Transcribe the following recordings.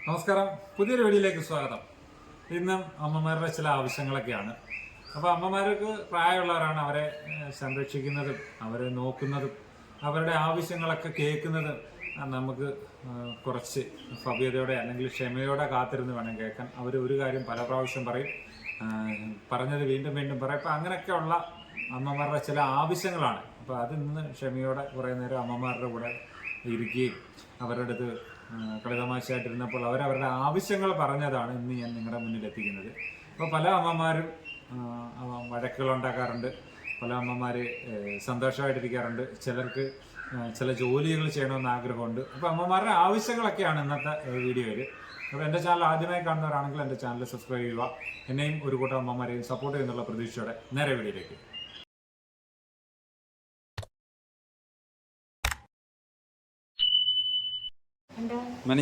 നമസ്കാരം, പുതിയൊരു വീഡിയോയിലേക്ക് സ്വാഗതം. ഇന്നും അമ്മമാരുടെ ചില ആവശ്യങ്ങളൊക്കെയാണ്. അപ്പോൾ അമ്മമാർക്ക് പ്രായമുള്ളവരാണ്, അവരെ സംരക്ഷിക്കുന്നതും അവരെ നോക്കുന്നതും അവരുടെ ആവശ്യങ്ങളൊക്കെ കേൾക്കുന്നതും നമുക്ക് കുറച്ച് ഭവ്യതയോടെ അല്ലെങ്കിൽ ക്ഷമയോടെ കാത്തിരുന്ന് വേണം കേൾക്കാൻ. അവർ ഒരു കാര്യം പല പ്രാവശ്യം പറയും, പറഞ്ഞത് വീണ്ടും വീണ്ടും പറയും. അപ്പോൾ അങ്ങനെയൊക്കെയുള്ള അമ്മമാരുടെ ചില ആവശ്യങ്ങളാണ്. അപ്പോൾ അതിൽ നിന്ന് ക്ഷമയോടെ കുറേ നേരം അമ്മമാരുടെ കൂടെ ഇരിക്കുകയും അവരുടെ അടുത്ത് കളിതമാശയായിട്ടിരുന്നപ്പോൾ അവരവരുടെ ആവശ്യങ്ങൾ പറഞ്ഞതാണ് ഇന്ന് ഞാൻ നിങ്ങളുടെ മുന്നിൽ എത്തിക്കുന്നത്. അപ്പോൾ പല അമ്മമാരും വഴക്കുകളുണ്ടാക്കാറുണ്ട്, പല അമ്മമാർ സന്തോഷമായിട്ടിരിക്കാറുണ്ട്, ചിലർക്ക് ചില ജോലികൾ ചെയ്യണമെന്ന് ആഗ്രഹമുണ്ട്. അപ്പോൾ അമ്മമാരുടെ ആവശ്യങ്ങളൊക്കെയാണ് ഇന്നത്തെ വീഡിയോയിൽ. അപ്പോൾ എൻ്റെ ചാനൽ ആദ്യമായി കാണുന്നവരാണെങ്കിൽ എൻ്റെ ചാനൽ സബ്സ്ക്രൈബ് ചെയ്യുക. എന്നെയും ഒരു കൂട്ടം അമ്മമാരെയും സപ്പോർട്ട് ചെയ്യുന്നുള്ള പ്രതീക്ഷയോടെ നേരെ വീഡിയോയിലേക്ക്.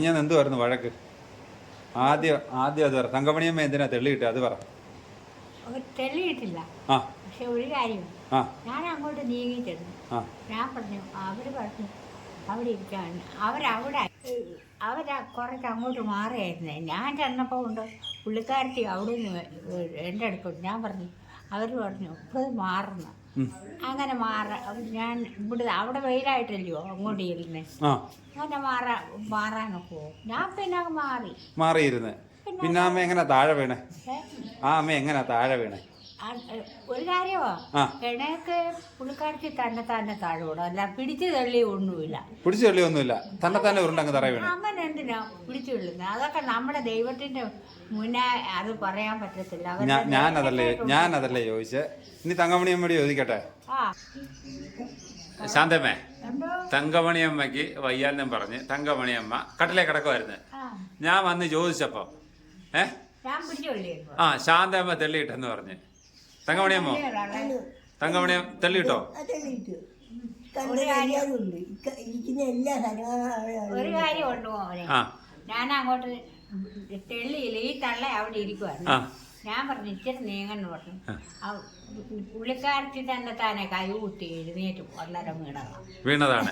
ഞാൻ എന്തുവായിരുന്നു വഴക്ക്? ആദ്യം അത് പറ. തങ്കമണിയമ്മ എന്തിനാ തെള്ളിയിട്ട് അത് പറ. തെളിയിട്ടില്ല, പക്ഷെ ഒരു കാര്യം, ഞാൻ അങ്ങോട്ട് നീങ്ങിയിട്ടിരുന്നു. ഞാൻ പറഞ്ഞു, അവര് പറഞ്ഞു അവിടെ ഇരിക്കാണ്. അവരാ കുറച്ച് അങ്ങോട്ട് മാറിയായിരുന്നേ. ഞാൻ ചെന്നപ്പോൾ ഉണ്ട് പുള്ളിക്കാരത്തി അവിടെ നിന്ന് എൻ്റെ അടുത്തോട്ട്. ഞാൻ പറഞ്ഞു, അവർ പറഞ്ഞു ഇപ്പോൾ മാറുന്നു. അങ്ങനെ ഞാൻ ഇവിടെ അവിടെ വെയിലായിട്ടല്ലയോ അങ്ങോട്ട് ഇരുന്നേ. അങ്ങനെ മാറാനൊക്കെ ഞാൻ പിന്നെ മാറിയിരുന്നേ. പിന്നെ അമ്മ എങ്ങനെ താഴെ വീണേ? അമ്മ എങ്ങനെ താഴെ വീണേ? ഒരു കാര്യമോ, ഇണയൊക്കെ പുള്ളിക്കാരത്തി തന്നെ താഴെ വിടും, അല്ല പിടിച്ചു തള്ളിയൊന്നുമില്ല. പിടിച്ചു തള്ളിയൊന്നുമില്ല, തന്നെ ഉരുണ്ടങ്ങ് തറ വീണേ. അങ്ങനെ എന്തിനാ പിടിച്ചു തള്ളുന്നത്? അതൊക്കെ നമ്മുടെ ദൈവത്തിന്റെ മുന്നേ അത് പറയാൻ പറ്റത്തില്ല. ഞാനതല്ലേ ചോദിച്ചേ. ഇനി തങ്കമണിയമ്മയോട് ചോദിക്കട്ടെ. ശാന്തമ്മേ, തങ്കമണിയമ്മയ്ക്ക് വയ്യാന്നും പറഞ്ഞ് തങ്കമണിയമ്മ കട്ടിലേ കിടക്കുമായിരുന്നു. ഞാൻ വന്ന് ചോദിച്ചപ്പം ശാന്തമ്മ തെള്ളിയിട്ടെന്ന് പറഞ്ഞ്. തങ്കമണിയമ്മ തെള്ളിയിട്ടോ? ഒരു കാര്യം ഉണ്ട് മോനെ, ഞാൻ അങ്ങോട്ട് തെള്ളിയില്ല, ഈ തള്ള അവിടെ ഇരിക്കുവായിരുന്നു. ഞാൻ പറഞ്ഞു ഇച്ചിരി നീങ്ങന്ന് പറഞ്ഞു. പുള്ളിക്കാരത്തി തന്നെ കൈകൂട്ടി എഴുന്നേറ്റ് അന്നേരം വീണതാണ്.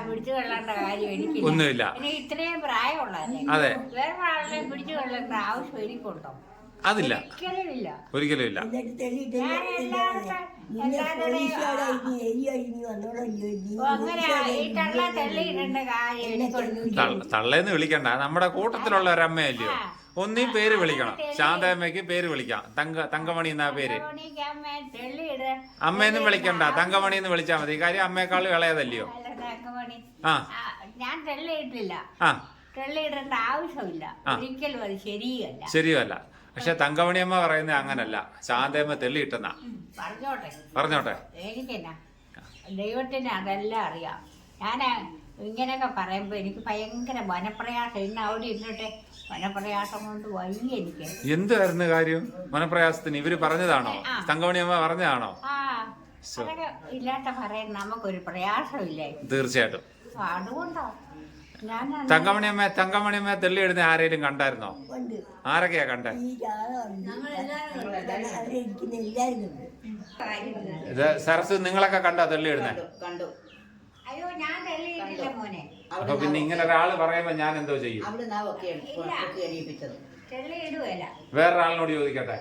പിടിച്ചു കൊള്ളേണ്ട കാര്യം എനിക്ക് ഒന്നുമില്ല. എനിക്ക് ഇത്രയും പ്രായമുള്ളതല്ലേ, വേറെ ആളെ പിടിച്ചു കൊള്ളേണ്ട ആവശ്യം എനിക്കുണ്ടോ? അതില്ല, ഒരിക്കലും ഇല്ല. തള്ളേന്ന് വിളിക്കണ്ട, നമ്മുടെ കൂട്ടത്തിലുള്ള ഒരമ്മയല്ലയോ. ഒന്നീ പേര് വിളിക്കണം. ശാന്തമ്മയ്ക്ക് പേര് വിളിക്കാം, തങ്കമണി എന്നാ പേര്. അമ്മയെന്നും വിളിക്കണ്ട, തങ്കമണി എന്ന് വിളിച്ചാൽ മതി. കാര്യം അമ്മയെക്കാളും ഇളയതല്ലയോ. ഞാൻ തെള്ളിയിട്ടില്ല, തെള്ളിയിടേണ്ട ആവശ്യമില്ല, ഒരിക്കലും അത് ശരിയല്ല. പക്ഷെ തങ്കമണിയമ്മ പറയുന്നത് അങ്ങനല്ല, ശാന്തമ്മ തെള്ളിയിട്ടെന്നാ. പറഞ്ഞോട്ടെ. എനിക്കെന്നാ ദൈവത്തിന് അതെല്ലാം അറിയാം. ഞാൻ ഇങ്ങനെയൊക്കെ പറയുമ്പോ എനിക്ക് ഭയങ്കര മനപ്രയാസം. ഇന്ന് അവിടെ ഇരുന്നിട്ട് മനപ്രയാസം കൊണ്ട് വയ്യ എനിക്ക്. എന്തായിരുന്നു കാര്യം? മനപ്രയാസത്തിന് ഇവര് പറഞ്ഞതാണോ? തങ്കമണിയമ്മ പറഞ്ഞതാണോ? അതൊക്കെ ഇല്ലാത്ത പറയാൻ നമുക്കൊരു പ്രയാസമില്ലേ? തീർച്ചയായിട്ടും. അതുകൊണ്ടോ തങ്കമണിയമ്മ തെള്ളിയിടുന്ന ആരെങ്കിലും കണ്ടായിരുന്നോ? ആരൊക്കെയാ കണ്ടേ? സരസ്, നിങ്ങളൊക്കെ കണ്ടോ തെള്ളിയിടുന്നേ? അപ്പൊ പിന്നെ ഇങ്ങനെ ഒരാള് പറയുമ്പോ ഞാൻ എന്തോ ചെയ്യും? വേറൊരാളിനോട് ചോദിക്കട്ടെ.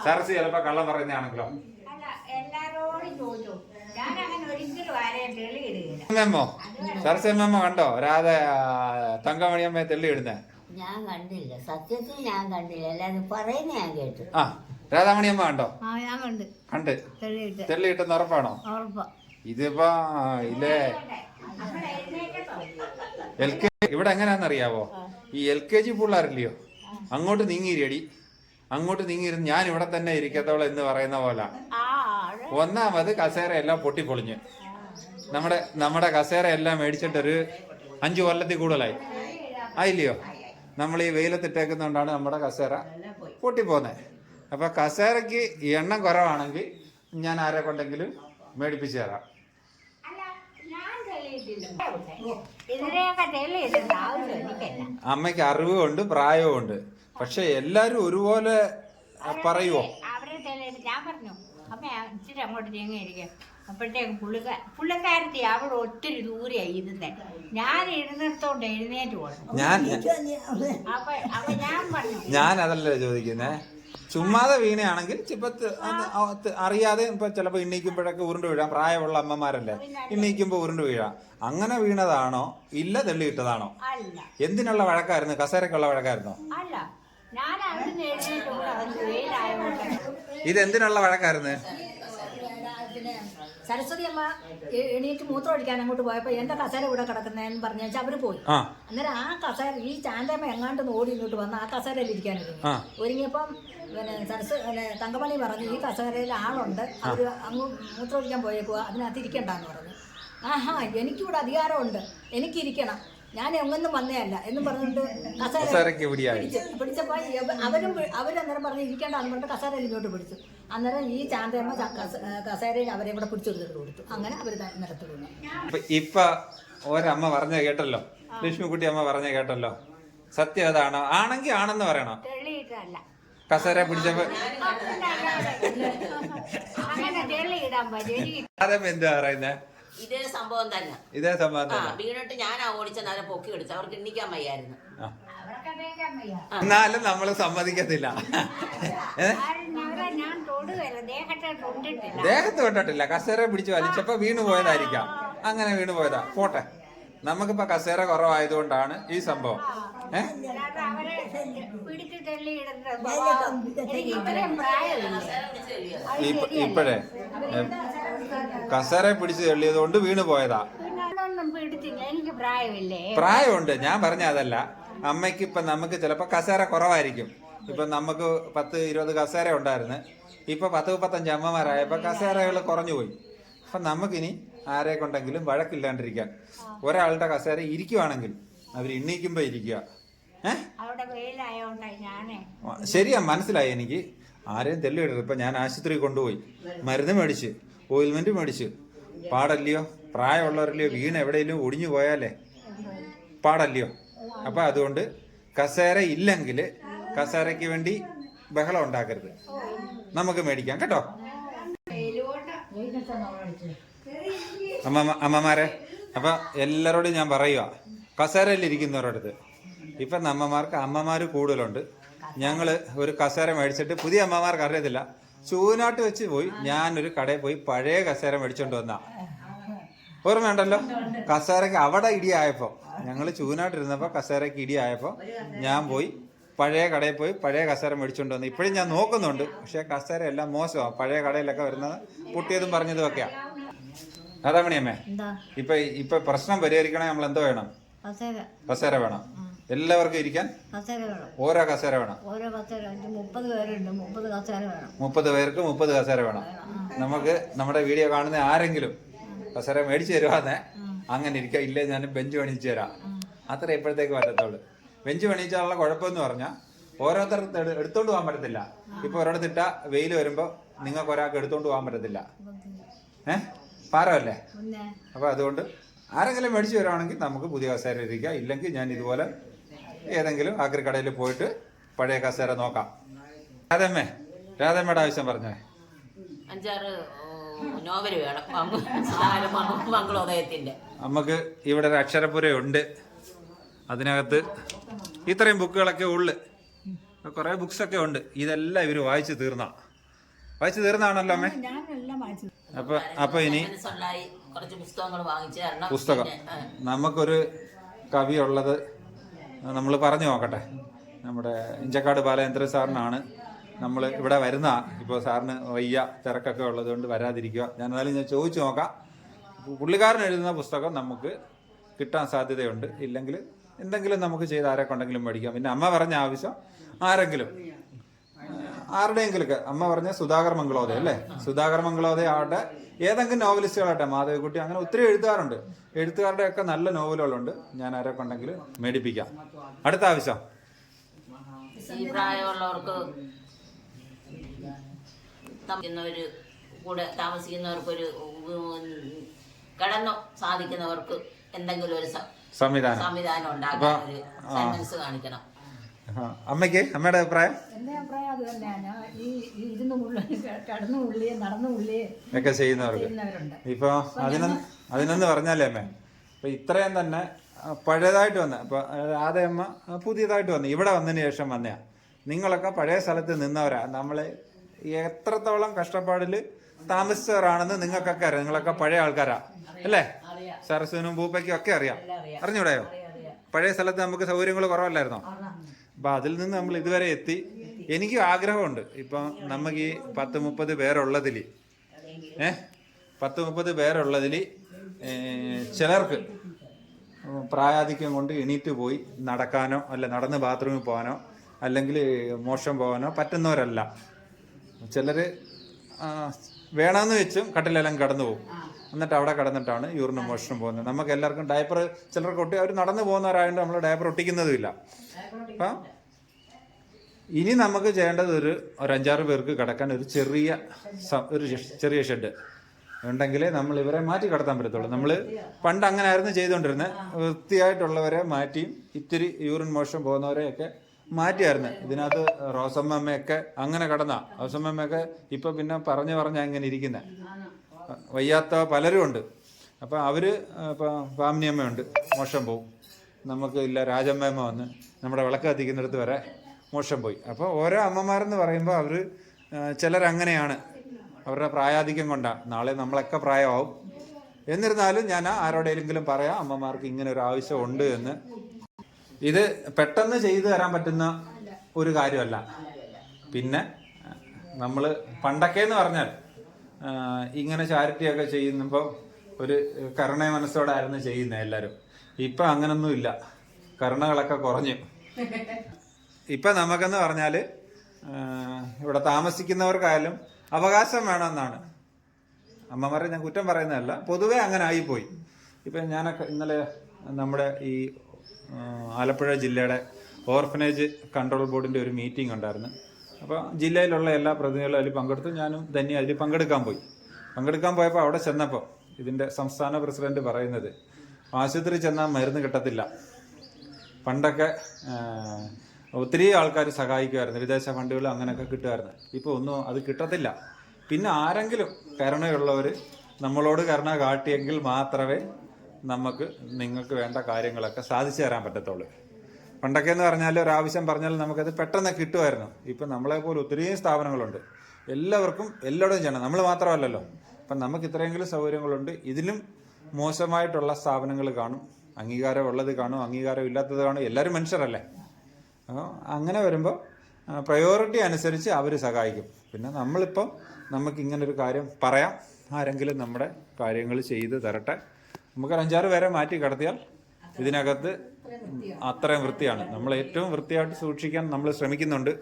സരസ് ചിലപ്പോ കള്ളം പറയുന്നതാണെങ്കിലോ? സരസമ്മ കണ്ടോ രാധ തങ്കമണിയമ്മയെ തെള്ളിയിടുന്നേ? ഞാൻ കണ്ടില്ല, സത്യത്തിൽ ഞാൻ കണ്ടില്ല, അല്ലാതെ പറയുന്ന ഞാൻ കേട്ടു. രാധാമണിയമ്മ കണ്ടോ? കണ്ട് തെള്ളിയിട്ടെന്ന് ഉറപ്പാണോ? ഇതിപ്പോ ഇല്ലേ ഇവിടെ എങ്ങനെയാണെന്നറിയാവോ? ഈ LKG പിള്ളേരില്ലയോ, അങ്ങോട്ട് നീങ്ങിരിയടി, അങ്ങോട്ട് നീങ്ങിയിരുന്ന് ഞാൻ ഇവിടെ തന്നെ ഇരിക്കത്തോളം എന്ന് പറയുന്ന പോലെ. ഒന്നാമത് കസേര എല്ലാം പൊട്ടിപ്പൊളിഞ്ഞ്, നമ്മുടെ കസേര എല്ലാം മേടിച്ചിട്ടൊരു 5 കൊല്ലത്തിൽ കൂടുതലായി ആയില്ലയോ. നമ്മൾ ഈ വെയിലത്തിട്ടേക്കുന്നതുകൊണ്ടാണ് നമ്മുടെ കസേര പൊട്ടിപ്പോകുന്നത്. അപ്പൊ കസേരക്ക് എണ്ണം കുറവാണെങ്കിൽ ഞാൻ ആരെ കൊണ്ടെങ്കിലും മേടിപ്പിച്ചു തരാം. അമ്മയ്ക്ക് അറിവുമുണ്ട്, പ്രായവുമുണ്ട്. പക്ഷെ എല്ലാരും ഒരുപോലെ പറയുവോ? ഞാൻ പറഞ്ഞു അമ്മ ഇച്ചിരി അങ്ങോട്ട് നീങ്ങിയിരിക്കും. അപ്പോഴത്തേക്ക് പുള്ളിക്കാരത്തി അവിടെ ഒത്തിരി ദൂരെയായി ഇരുന്നേ. ഞാൻ ഇരുന്നിടത്തോണ്ട് എഴുന്നേറ്റ് പോകണം. അപ്പൊ ഞാൻ പറഞ്ഞു, ഞാൻ അതല്ലേ ചോദിക്കുന്നേ, ചുമ്മാതെ വീണയാണെങ്കിൽ ചിപ്പത്ത് അറിയാതെ ഇപ്പൊ ചിലപ്പോ എണ്ണീക്കുമ്പോഴൊക്കെ ഉരുണ്ട് വീഴാം. പ്രായമുള്ള അമ്മമാരല്ലേ, എണ്ണീക്കുമ്പോ ഉരുണ്ട് വീഴാം. അങ്ങനെ വീണതാണോ ഇല്ല തെള്ളിയിട്ടതാണോ? അല്ല. എന്തിനുള്ള വഴക്കായിരുന്നു? കസേരക്കുള്ള വഴക്കായിരുന്നോ? അല്ല, ഞാൻ അവിടുന്ന് എഴുന്നേറ്റ് വെയിലായോണ്ട്. ഇതെന്തിനുള്ള വഴക്കായിരുന്നു? സരസ്വതി അമ്മ എണീറ്റ് മൂത്രം ഒഴിക്കാൻ അങ്ങോട്ട് പോയപ്പോ എന്റെ കസേര ഇവിടെ കിടക്കുന്നതെന്ന് പറഞ്ഞു വെച്ചാൽ അവര് പോയി. അന്നേരം ആ കസേര ഈ ചാന്തമ്മ എങ്ങാണ്ട് ഓടി ഇങ്ങോട്ട് വന്ന് ആ കസേരയിൽ ഇരിക്കാനൊരുങ്ങി. ഒരുങ്ങിയപ്പം പിന്നെ തങ്കമണി പറഞ്ഞു ഈ കസേരയിൽ ആളുണ്ട്, അവര് അങ്ങ് മൂത്രം ഒഴിക്കാൻ പോയേക്കുക, അതിനകത്ത് ഇരിക്കണ്ടെന്ന് പറഞ്ഞു. ആഹാ, എനിക്കിവിടെ അധികാരമുണ്ട്, എനിക്കിരിക്കണം, ഞാൻ എങ്ങൊന്നും വന്നേയല്ല എന്നും പറഞ്ഞിട്ട് കസേര പിടിച്ചപ്പോ അവരന്നേരം പറഞ്ഞ് ഇരിക്കേണ്ടെന്ന് പറഞ്ഞിട്ട് കസേരയിൽ ഇങ്ങോട്ട് പിടിച്ചു. അന്നേരം ഈ ചാന്തയമ്മ കസേരയിൽ അവരെ കൂടെ പിടിച്ചെടുത്തിട്ട് കൊടുത്തു. അങ്ങനെ അവര് നിരത്ത് വീണു. ഇപ്പൊ ഒരമ്മ പറഞ്ഞ കേട്ടല്ലോ, ലക്ഷ്മിക്കുട്ടി അമ്മ പറഞ്ഞ കേട്ടല്ലോ, സത്യം അതാണോ? ആണെങ്കിൽ ആണെന്ന് പറയണോ? തെളിയിട്ടല്ല, കസേര പിടിച്ചപ്പോ അങ്ങനെ തെളിയിടാൻ പറ്റും. അതെന്താ പറയുന്നേ? ഇതേ സംഭവം തന്നെ. ഇതേ സംഭവം വീണിട്ട് ഞാനാ ഓടിച്ചെന്ന് അവരെ പൊക്കി എടുത്തു. അവർക്ക് എണ്ണിക്കാൻ വയ്യായിരുന്നു. എന്നാലും നമ്മള് സമ്മതിക്കത്തില്ല. ദേഹത്ത് തൊട്ടിട്ടില്ല, കസേര പിടിച്ച് വലിച്ചപ്പോ വീണു പോയതായിരിക്കാം. അങ്ങനെ വീണു പോയതാ, പോട്ടെ. നമുക്കിപ്പോ കസേര കുറവായതുകൊണ്ടാണ് ഈ സംഭവം. ഇപ്പോഴേ കസേര പിടിച്ച് തള്ളിയത് കൊണ്ട് വീണു പോയതാ. പ്രായമുണ്ട്, ഞാൻ പറഞ്ഞ അതല്ല. അമ്മയ്ക്ക് ഇപ്പൊ നമുക്ക് ചിലപ്പോ കസേര കുറവായിരിക്കും. ഇപ്പൊ നമുക്ക് 10-20 കസേര ഉണ്ടായിരുന്നു. ഇപ്പൊ 10-35 അമ്മമാരായപ്പോ കസേരകൾ കുറഞ്ഞു പോയി. അപ്പൊ നമുക്കിനി ആരെ കൊണ്ടെങ്കിലും വഴക്കില്ലാണ്ടിരിക്കാൻ ഒരാളുടെ കസേര ഇരിക്കുവാണെങ്കിൽ അവർ എണ്ണീക്കുമ്പോ ഇരിക്കുക. ശരിയാ, മനസ്സിലായി എനിക്ക്. ആരെയും തെല്ലിടരുത്. ഇപ്പൊ ഞാൻ ആശുപത്രി കൊണ്ടുപോയി, മരുന്ന് മേടിച്ച്, ഓയിൽമെന്റ് മേടിച്ച്, പാടല്ലയോ? പ്രായമുള്ളവരല്ലയോ? വീണ് എവിടെയെങ്കിലും ഒടിഞ്ഞു പോയാലേ പാടല്ലയോ? അപ്പൊ അതുകൊണ്ട് കസേര ഇല്ലെങ്കിൽ കസേരയ്ക്ക് വേണ്ടി ബഹളം ഉണ്ടാക്കരുത്, നമുക്ക് മേടിക്കാം കേട്ടോ. അമ്മമാരെ, അപ്പൊ എല്ലാരോടും ഞാൻ പറയുക, കസേരയിൽ ഇരിക്കുന്നവരടുത്ത് ഇപ്പൊ അമ്മമാർക്ക് അമ്മമാര് കൂടുതലുണ്ട്. ഞങ്ങള് ഒരു കസേര മേടിച്ചിട്ട്, പുതിയ അമ്മമാർക്ക് അറിയത്തില്ല, ചൂനാട്ട് വെച്ച് പോയി ഞാനൊരു കടയിൽ പോയി പഴയ കസേര മേടിച്ചോണ്ട് വന്ന ഓർമ്മയുണ്ടല്ലോ. കസേരക്ക് അവിടെ ഇടിയായപ്പോ, ഞങ്ങള് ചൂനാട്ടിരുന്നപ്പോ കസേരക്ക് ഇടിയായപ്പോ ഞാൻ പോയി പഴയ കടയിൽ പോയി പഴയ കസേര മേടിച്ചോണ്ട് വന്നു. ഇപ്പോഴും ഞാൻ നോക്കുന്നുണ്ട്, പക്ഷെ കസേര എല്ലാം മോശമാണ്. പഴയ കടയിലൊക്കെ വരുന്നത് പൊട്ടിയതും പറഞ്ഞതും ഒക്കെയാ. രാധാമണിയമ്മേ, ഇപ്പൊ പ്രശ്നം പരിഹരിക്കണേ നമ്മൾ എന്തോ വേണം? കസേര വേണം. എല്ലാവർക്കും ഇരിക്കാൻ ഓരോ കസേര വേണം. 30 പേർക്ക് 30 കസേര വേണം. നമുക്ക് നമ്മുടെ വീഡിയോ കാണുന്ന ആരെങ്കിലും കസേര മേടിച്ചു തരുവാന്നേ അങ്ങനെ ഇരിക്കാം. ഇല്ലേ ഞാൻ ബെഞ്ച് പണിയിച്ചു തരാം. അത്ര ഇപ്പോഴത്തേക്ക് പറ്റത്തുള്ളൂ. ബെഞ്ച് പണിയിച്ചാലുള്ള കുഴപ്പമെന്ന് പറഞ്ഞാൽ ഓരോരുത്തർക്ക് എടുത്തോണ്ട് പോകാൻ പറ്റത്തില്ല. ഇപ്പൊ ഒരിടത്തിട്ട വെയിൽ വരുമ്പോ നിങ്ങൾക്ക് ഒരാൾക്ക് എടുത്തോണ്ട് പോകാൻ പറ്റത്തില്ല. ഭാരമല്ലേ? അപ്പൊ അതുകൊണ്ട് ആരെങ്കിലും മേടിച്ചു വരുവാണെങ്കിൽ നമുക്ക് പുതിയ കസേര ഇരിക്കാം. ഇല്ലെങ്കിൽ ഞാൻ ഇതുപോലെ ഏതെങ്കിലും ആക്രിക്കടയിൽ പോയിട്ട് പഴയ കസേര നോക്കാം. രാധമ്മയുടെ ആവശ്യം പറഞ്ഞേ. 5-6 നോവൽ വേണം മംഗളോദയത്തിന്റെ. നമുക്ക് ഇവിടെ ഒരു അക്ഷരപ്പുരയുണ്ട്. അതിനകത്ത് ഇത്രയും ബുക്കുകളൊക്കെ ഉള്ളു. കുറെ ബുക്സ് ഒക്കെ ഉണ്ട്. ഇതെല്ലാം ഇവര് വായിച്ചു തീർന്നാണല്ലോ അമ്മേ? അപ്പൊ ഇനി പുസ്തകം നമുക്കൊരു കവി ഉള്ളത് നമ്മൾ പറഞ്ഞു നോക്കട്ടെ. നമ്മുടെ ഇഞ്ചക്കാട് ബാലചന്ദ്രൻ സാറിനാണ് നമ്മൾ ഇവിടെ വരുന്ന. ഇപ്പോൾ സാറിന് വയ്യ, തിരക്കൊക്കെ ഉള്ളത് കൊണ്ട് വരാതിരിക്കുക. ഞാൻ ചോദിച്ചു നോക്കാം. പുള്ളിക്കാരൻ എഴുതുന്ന പുസ്തകം നമുക്ക് കിട്ടാൻ സാധ്യതയുണ്ട്. ഇല്ലെങ്കിൽ എന്തെങ്കിലും നമുക്ക് ചെയ്ത് ആരെ കൊണ്ടെങ്കിലും മേടിക്കാം. പിന്നെ അമ്മ പറഞ്ഞ ആവശ്യം ആരുടെയെങ്കിലൊക്കെ അമ്മ പറഞ്ഞ സുധാകർ മംഗളോദയ അല്ലേ? സുധാകർ മംഗളോദയ ആവട്ടെ, ഏതെങ്കിലും നോവലിസ്റ്റുകളാട്ടെ, മാധവിക്കുട്ടി, അങ്ങനെ ഒത്തിരി എഴുത്തുകാരുണ്ട്. എഴുത്തുകാരുടെ ഒക്കെ നല്ല നോവലുകളുണ്ട്. ഞാൻ ആരെ കൊണ്ടെങ്കിലും മേടിപ്പിക്കാം. അടുത്ത ആവശ്യം ഈ പ്രായമുള്ളവർക്ക് കൂടെ താമസിക്കുന്നവർക്കൊരു കടന്നു സാധിക്കുന്നവർക്ക് എന്തെങ്കിലും ഒരു സംവിധാനം ഉണ്ടാക്കാൻ ഒരു സെൻസ് കാണിക്കണം. അമ്മയ്ക്ക് അമ്മയുടെ അഭിപ്രായം എന്റെ അഭിപ്രായം അത് തന്നെയാണ്. ഞാൻ ഇരുന്ന് കടന്നു ഉള്ളിയെ നടന്നു ഉള്ളിയെ ഒക്കെ ചെയ്യുന്നവർക്ക് ചെയ്യുന്നവരുണ്ട്. ഇപ്പൊ അതിനൊന്ന് പറഞ്ഞാലേ അമ്മേ, ഇപ്പൊ ഇത്രയും തന്നെ പഴയതായിട്ട് വന്ന ഇപ്പൊ ആദ്യമ്മ പുതിയതായിട്ട് വന്നു ഇവിടെ വന്നതിന് ശേഷം വന്നയാ. നിങ്ങളൊക്കെ പഴയ സ്ഥലത്ത് നിന്നവരാ. നമ്മള് എത്രത്തോളം കഷ്ടപ്പാടില് താമസിച്ചവരാണെന്ന് നിങ്ങൾക്കൊക്കെ അറിയാം. നിങ്ങളൊക്കെ പഴയ ആൾക്കാരാ അല്ലേ? സരസുവിനും ഭൂപ്പയ്ക്കും ഒക്കെ അറിയാം. അറിഞ്ഞൂടെയോ? പഴയ സ്ഥലത്ത് നമുക്ക് സൗകര്യങ്ങൾ കുറവല്ലായിരുന്നോ? അപ്പൊ അതിൽ നിന്ന് നമ്മൾ ഇതുവരെ എത്തി. എനിക്കും ആഗ്രഹമുണ്ട്. ഇപ്പം നമുക്ക് ഈ 10-30 പേരുള്ളതില് 10-30 പേരുള്ളതില് ചിലർക്ക് പ്രായാധിക്യം കൊണ്ട് എണീറ്റ് പോയി നടക്കാനോ അല്ല നടന്ന് ബാത്റൂമിൽ പോകാനോ അല്ലെങ്കിൽ മോശം പോകാനോ പറ്റുന്നവരല്ല. ചിലര് വേണമെന്ന് വെച്ചും കട്ടിലെല്ലാം കടന്നു പോകും. എന്നിട്ട് അവിടെ കടന്നിട്ടാണ് യൂറിനും മോഷണം പോകുന്നത്. നമുക്ക് എല്ലാവർക്കും ഡയപ്പർ ചിലർക്ക് ഒട്ടി അവർ നടന്നു പോകുന്നവരായതുകൊണ്ട് നമ്മൾ ഡയപ്പർ ഒട്ടിക്കുന്നതുമില്ല. അപ്പം ഇനി നമുക്ക് ചെയ്യേണ്ടത് ഒരു 5-6 പേർക്ക് കിടക്കാൻ ഒരു ചെറിയ ഷെഡ് ഉണ്ടെങ്കിലേ നമ്മൾ ഇവരെ മാറ്റി കടത്താൻ പറ്റത്തുള്ളൂ. നമ്മൾ പണ്ട് അങ്ങനെ ആയിരുന്നു ചെയ്തുകൊണ്ടിരുന്നത്. വൃത്തിയായിട്ടുള്ളവരെ മാറ്റിയും ഇത്തിരി യൂറിൻ മോശം പോകുന്നവരെയൊക്കെ മാറ്റിയായിരുന്നു. ഇതിനകത്ത് റോസമ്മയൊക്കെ അങ്ങനെ കടന്ന റോസമ്മയൊക്കെ ഇപ്പൊ പിന്നെ പറഞ്ഞ് അങ്ങനെ ഇരിക്കുന്നത്. വയ്യാത്ത പലരും ഉണ്ട്. അപ്പൊ അവര് ഇപ്പൊ പാമിനിയമ്മയുണ്ട്, മോശം പോവും. നമുക്ക് ഇല്ല രാജമ്മയമ്മ വന്ന് നമ്മുടെ വിളക്ക് കത്തിക്കുന്നിടത്ത് വരെ മോശം പോയി. അപ്പോൾ ഓരോ അമ്മമാരെന്ന് പറയുമ്പോൾ അവര് ചിലരങ്ങനെയാണ്. അവരുടെ പ്രായാധിക്യം കൊണ്ടാണ്. നാളെ നമ്മളൊക്കെ പ്രായമാവും. എന്നിരുന്നാലും ഞാൻ ആരോടെങ്കിലും പറയാം അമ്മമാർക്ക് ഇങ്ങനെ ഒരു ആവശ്യം ഉണ്ട് എന്ന്. ഇത് പെട്ടെന്ന് ചെയ്തു തരാൻ പറ്റുന്ന ഒരു കാര്യമല്ല. പിന്നെ നമ്മൾ പണ്ടൊക്കെ എന്ന് പറഞ്ഞാൽ ഇങ്ങനെ ചാരിറ്റിയൊക്കെ ചെയ്യുമ്പോൾ ഒരു കരുണ മനസ്സോടെ ആയിരുന്നു ചെയ്യുന്നത് എല്ലാവരും. ഇപ്പം അങ്ങനൊന്നും ഇല്ല. കരുണകളൊക്കെ കുറഞ്ഞു. ഇപ്പം നമുക്കെന്ന് പറഞ്ഞാൽ ഇവിടെ താമസിക്കുന്നവർക്കായാലും അവകാശം വേണമെന്നാണ്. അമ്മമാരെ ഞാൻ കുറ്റം പറയുന്നതല്ല, പൊതുവെ അങ്ങനെ ആയിപ്പോയി. ഇപ്പം ഞാനൊക്കെ ഇന്നലെ നമ്മുടെ ഈ ആലപ്പുഴ ജില്ലയുടെ ഓർഫനേജ് കൺട്രോൾ ബോർഡിൻ്റെ ഒരു മീറ്റിംഗ് ഉണ്ടായിരുന്നു. അപ്പോൾ ജില്ലയിലുള്ള എല്ലാ പ്രതിനിധികളും അതിൽ പങ്കെടുത്തു. ഞാനും തന്നെ അതിൽ പങ്കെടുക്കാൻ പോയപ്പോൾ അവിടെ ചെന്നപ്പോൾ ഇതിൻ്റെ സംസ്ഥാന പ്രസിഡന്റ് പറയുന്നത് ആശുപത്രി ചെന്നാൽ മരുന്ന് കിട്ടത്തില്ല. പണ്ടൊക്കെ ഒത്തിരി ആൾക്കാർ സഹായിക്കുമായിരുന്നു, വിദേശ ഫണ്ടുകൾ അങ്ങനെയൊക്കെ കിട്ടുമായിരുന്നു. ഇപ്പോൾ ഒന്നും അത് കിട്ടത്തില്ല. പിന്നെ ആരെങ്കിലും കരുണയുള്ളവർ നമ്മളോട് കരുണ കാട്ടിയെങ്കിൽ മാത്രമേ നിങ്ങൾക്ക് വേണ്ട കാര്യങ്ങളൊക്കെ സാധിച്ചു തരാൻ പറ്റത്തുള്ളൂ. പണ്ടൊക്കെ എന്ന് പറഞ്ഞാൽ ഒരാവശ്യം പറഞ്ഞാൽ നമുക്കത് പെട്ടെന്ന് കിട്ടുമായിരുന്നു. ഇപ്പം നമ്മളെപ്പോലെ ഒത്തിരി സ്ഥാപനങ്ങളുണ്ട്. എല്ലാവർക്കും എല്ലായിടവും ചെയ്യണം. നമ്മൾ മാത്രമല്ലല്ലോ. അപ്പം നമുക്ക് ഇത്രയെങ്കിലും സൗകര്യങ്ങളുണ്ട്. ഇതിലും മോശമായിട്ടുള്ള സ്ഥാപനങ്ങൾ കാണും, അംഗീകാരം ഉള്ളത് കാണും, അംഗീകാരം ഇല്ലാത്തത് കാണും. എല്ലാവരും മനുഷ്യരല്ലേ. അപ്പോൾ അങ്ങനെ വരുമ്പോൾ പ്രയോറിറ്റി അനുസരിച്ച് അവർ സഹായിക്കും. പിന്നെ നമ്മളിപ്പം നമുക്കിങ്ങനൊരു കാര്യം പറയാം, ആരെങ്കിലും നമ്മുടെ കാര്യങ്ങൾ ചെയ്ത് തരട്ടെ. നമുക്ക് 5-6 പേരെ മാറ്റി കിടത്തിയാൽ ഇതിനകത്ത് അത്രയും വൃത്തിയാണ്. നമ്മൾ ഏറ്റവും വൃത്തിയായിട്ട് സൂക്ഷിക്കാൻ നമ്മൾ ശ്രമിക്കുന്നുണ്ട്.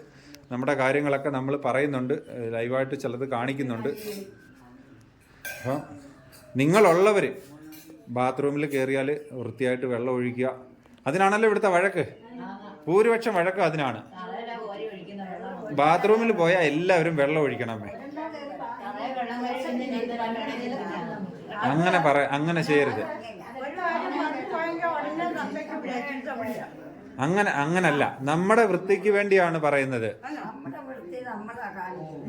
നമ്മുടെ കാര്യങ്ങളൊക്കെ നമ്മൾ പറയുന്നുണ്ട്, ലൈവായിട്ട് ചിലത് കാണിക്കുന്നുണ്ട്. അപ്പം നിങ്ങളുള്ളവർ ബാത്റൂമിൽ കയറിയാൽ വൃത്തിയായിട്ട് വെള്ളം ഒഴിക്കുക. അതിനാണല്ലോ ഇവിടുത്തെ വഴക്ക്. ഭൂരിപക്ഷം വഴക്കം അതിനാണ്. ബാത്റൂമിൽ പോയാൽ എല്ലാവരും വെള്ളം ഒഴിക്കണമേ. അങ്ങനെ ചെയ്യരുത്. അങ്ങനല്ല, നമ്മുടെ വൃത്തിക്ക് വേണ്ടിയാണ് പറയുന്നത്.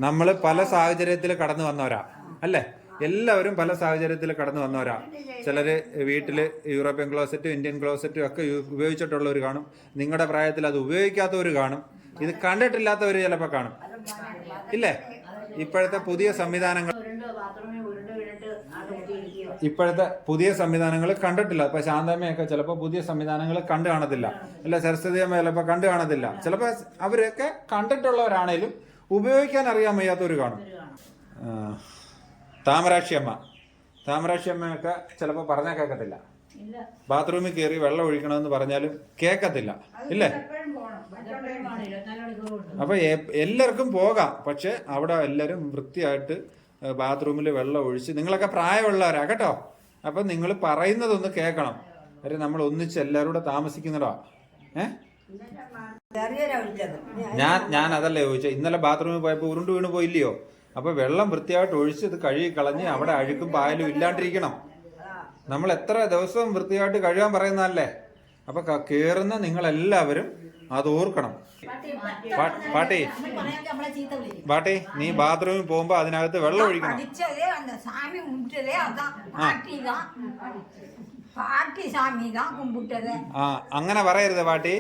നമ്മൾ പല സാഹചര്യത്തിൽ കടന്നു വന്നവരാ അല്ലേ? എല്ലാവരും പല സാഹചര്യത്തിൽ കടന്നു വന്നവരാ. ചിലര് വീട്ടില് യൂറോപ്യൻ ക്ലോസറ്റും ഇന്ത്യൻ ക്ലോസറ്റും ഒക്കെ ഉപയോഗിച്ചിട്ടുള്ളവർ കാണും. നിങ്ങളുടെ പ്രായത്തിൽ അത് ഉപയോഗിക്കാത്തവർ കാണും. ഇത് കണ്ടിട്ടില്ലാത്തവർ ചിലപ്പോൾ കാണും. ഇല്ലേ? ഇപ്പോഴത്തെ പുതിയ സംവിധാനങ്ങൾ കണ്ടിട്ടില്ല. ഇപ്പൊ ശാന്തമ്മയൊക്കെ ചിലപ്പോൾ പുതിയ സംവിധാനങ്ങൾ കണ്ടു കാണത്തില്ല. അല്ല, സരസ്വതിയമ്മ ചിലപ്പോൾ കണ്ടു കാണത്തില്ല. ചിലപ്പോൾ അവരൊക്കെ കണ്ടിട്ടുള്ളവരാണേലും ഉപയോഗിക്കാൻ അറിയാൻ വയ്യാത്തവർ കാണും. താമരാക്ഷിയമ്മയൊക്കെ ചിലപ്പോൾ പറഞ്ഞാൽ കേൾക്കത്തില്ല. ബാത്റൂമിൽ കയറി വെള്ളം ഒഴിക്കണമെന്ന് പറഞ്ഞാലും കേൾക്കത്തില്ല. ഇല്ലേ? അപ്പൊ എല്ലാവർക്കും പോകാം. പക്ഷെ അവിടെ എല്ലാവരും വൃത്തിയായിട്ട് ബാത്റൂമിൽ വെള്ളം ഒഴിച്ച്, നിങ്ങളൊക്കെ പ്രായമുള്ളവരാ കേട്ടോ. അപ്പൊ നിങ്ങൾ പറയുന്നതൊന്ന് കേൾക്കണം. കാര്യം നമ്മൾ ഒന്നിച്ച് എല്ലാവരും കൂടെ താമസിക്കുന്നതാ. ഞാൻ അതല്ലേ ചോദിച്ചത്. ഇന്നലെ ബാത്റൂമിൽ പോയപ്പോൾ ഉരുണ്ട് വീണ് പോയില്ലയോ? അപ്പൊ വെള്ളം വൃത്തിയായിട്ട് ഒഴിച്ച് ഇത് കഴുകി കളഞ്ഞ് അവിടെ അഴുക്കും പായലും ഇല്ലാണ്ടിരിക്കണം. നമ്മൾ എത്ര ദിവസവും വൃത്തിയായിട്ട് കഴുകാൻ പറയുന്നതല്ലേ? അപ്പൊ കേറുന്ന നിങ്ങളെല്ലാവരും അത് ഓർക്കണം. പാട്ടി നമ്മളെ ചീത്ത വിളിക്കും. പാട്ടി, നീ ബാത്റൂമിൽ പോകുമ്പോ അതിനകത്ത് വെള്ളം ഒഴിക്കണം. படிச்சதே அந்த சாமி கும்பிட்டதே அதான் பாட்டி தான் பாட்டி சாமி தான் கும்பிட்டதே. ആ അങ്ങനെ പറയരുത് പാട്ടി.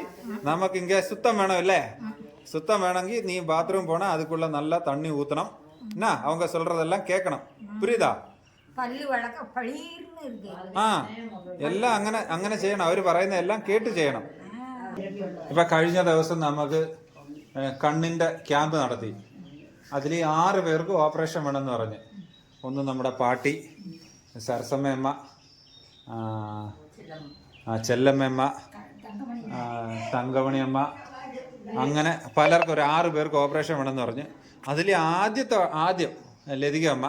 നമുക്ക് ഇങ്ങ சுத்தம் வேணும் இல்ல, சுத்தம் வேணுമെങ്കിൽ நீ பாத்ரூம் போனா அதுக்குள்ள நல்லா தண்ணி ஊத்தணும். என்ன அவங்க சொல்றதெல்லாம் கேட்கணும். புரியுதா? பல்லு வளர்க்க பளீர்னு இருக்கு. ആ എല്ലാം അങ്ങനെ ചെയ്യണം. അവർ പറയുന്ന എല്ലാം കേട്ട് ചെയ്യണം. ഇപ്പൊ കഴിഞ്ഞ ദിവസം നമുക്ക് കണ്ണിന്റെ ക്യാമ്പ് നടത്തി. അതിൽ 6 പേർക്ക് ഓപ്പറേഷൻ വേണമെന്ന് പറഞ്ഞ്. ഒന്ന് നമ്മുടെ പാട്ടി, സരസമ്മയമ്മ, ചെല്ലമ്മയമ്മ, തങ്കമണിയമ്മ, അങ്ങനെ പലർക്കും ഒരു 6 പേർക്ക് ഓപ്പറേഷൻ വേണമെന്ന് പറഞ്ഞ്. അതിൽ ആദ്യം ലതിക അമ്മ,